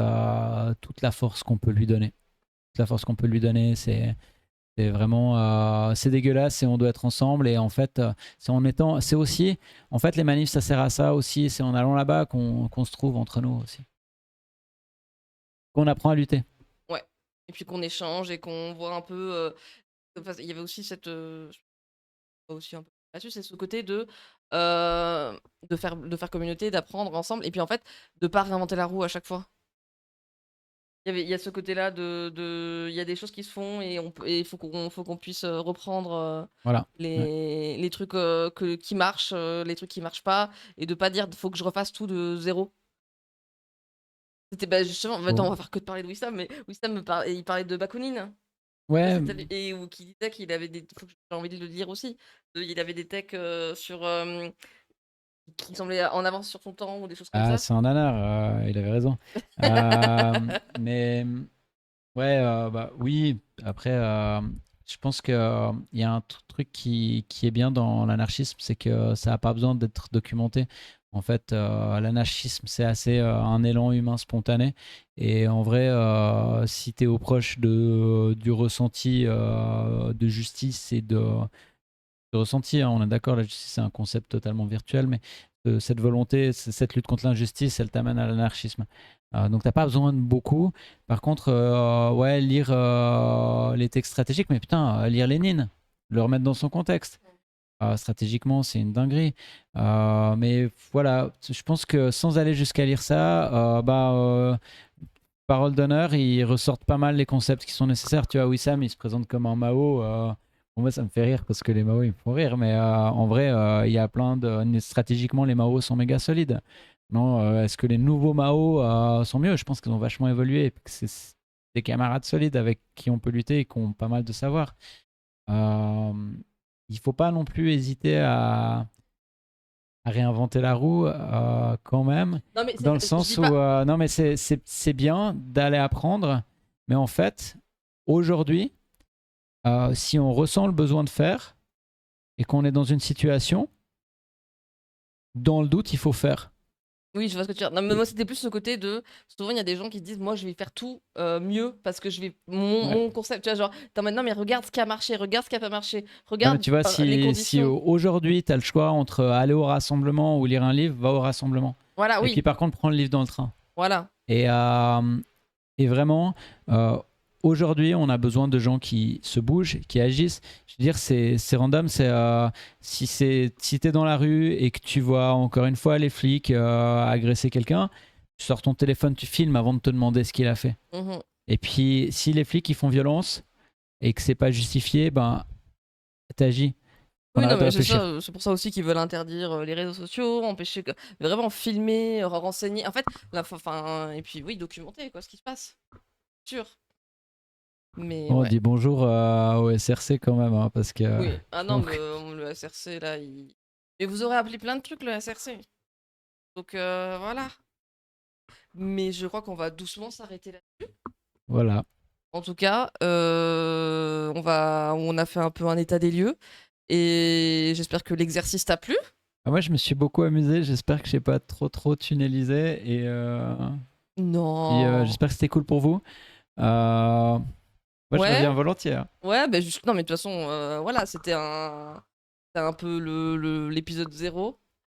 toute la force qu'on peut lui donner. Toute la force qu'on peut lui donner, c'est vraiment c'est dégueulasse et on doit être ensemble. Et en fait, c'est aussi, en fait, les manifs, ça sert à ça aussi. C'est en allant là-bas qu'on se trouve entre nous aussi, qu'on apprend à lutter. Ouais. Et puis qu'on échange et qu'on voit un peu. Enfin, il y avait aussi cette. Je vois aussi un peu là-dessus, c'est ce côté de faire communauté, d'apprendre ensemble. Et puis en fait, de pas réinventer la roue à chaque fois. Il y a ce côté-là il y a des choses qui se font et il faut qu'on puisse reprendre Voilà. les trucs qui marchent, les trucs qui marchent pas, et de pas dire faut que je refasse tout de zéro. C'était justement, attends, on va faire que de parler de Wissam, mais Wissam il parlait de Bakounine. Ouais, Et ou qui disait qu'il avait des. J'ai envie de le dire aussi. Il avait des techs sur. Qui semblaient en avance sur son temps ou des choses comme ça. c'est un nanar, il avait raison. Euh, mais ouais, bah oui, après, je pense qu'il y a un truc qui est bien dans l'anarchisme, c'est que ça n'a pas besoin d'être documenté. En fait, l'anarchisme, c'est assez un élan humain spontané. Et en vrai, si tu es au proche du ressenti de justice et de ressenti, hein, on est d'accord, la justice, c'est un concept totalement virtuel, mais cette volonté, cette lutte contre l'injustice, elle t'amène à l'anarchisme. Donc, t'as pas besoin de beaucoup. Par contre, ouais, lire les textes stratégiques, mais putain, lire Lénine, le remettre dans son contexte. Stratégiquement, c'est une dinguerie. Mais voilà, je pense que sans aller jusqu'à lire ça, parole d'honneur, ils ressortent pas mal les concepts qui sont nécessaires. Tu vois, Wissam, il se présente comme un Mao. Pour moi, ça me fait rire parce que les Mao, ils me font rire. Mais en vrai, il y a plein de. Stratégiquement, les Mao sont méga solides. Non, est-ce que les nouveaux Mao sont mieux? Je pense qu'ils ont vachement évolué et que c'est des camarades solides avec qui on peut lutter et qui ont pas mal de savoir. Il faut pas non plus hésiter à réinventer la roue quand même, Non, mais dans le je dis sens où pas. non mais c'est bien d'aller apprendre, mais en fait aujourd'hui si on ressent le besoin de faire et qu'on est dans une situation, dans le doute il faut faire. Oui, je vois ce que tu veux dire. Non, mais moi, c'était plus ce côté de. Souvent, il y a des gens qui se disent moi, je vais faire tout mieux parce que je vais. Ouais. Mon concept, tu vois, genre, t'es en mode non, mais regarde ce qui a marché, regarde ce qui a pas marché, Non, mais regarde tu vois, les si conditions. aujourd'hui tu as le choix entre aller au rassemblement ou lire un livre, va au rassemblement. Voilà, Et puis oui, par contre, prends le livre dans le train. voilà. Et vraiment, aujourd'hui, on a besoin de gens qui se bougent, qui agissent. Je veux dire, c'est random. Si tu es dans la rue et que tu vois encore une fois les flics agresser quelqu'un, tu sors ton téléphone, tu filmes avant de te demander ce qu'il a fait. Mhm. Et puis, si les flics ils font violence et que c'est pas justifié, ben, t'agis. On Oui, non, arrête de mais c'est réfléchir. ça, c'est pour ça aussi qu'ils veulent interdire les réseaux sociaux, empêcher vraiment filmer, renseigner. En fait, enfin, et puis oui, documenter quoi, ce qui se passe. Sûr. Mais On ouais. dit bonjour au SRC quand même, hein, parce que. Oui. Ah non, mais Donc, le SRC là, il. Mais vous aurez appelé plein de trucs le SRC. Donc voilà. Mais je crois qu'on va doucement s'arrêter là. voilà. En tout cas, on a fait un peu un état des lieux. Et j'espère que l'exercice t'a plu. Moi, je me suis beaucoup amusé. J'espère que je n'ai pas trop tunnelisé. Et puis, Non. j'espère que c'était cool pour vous. Moi, je Ouais. reviens volontiers, hein. Ouais, bah juste. Non, mais de toute façon, voilà, c'était un peu l'épisode 0.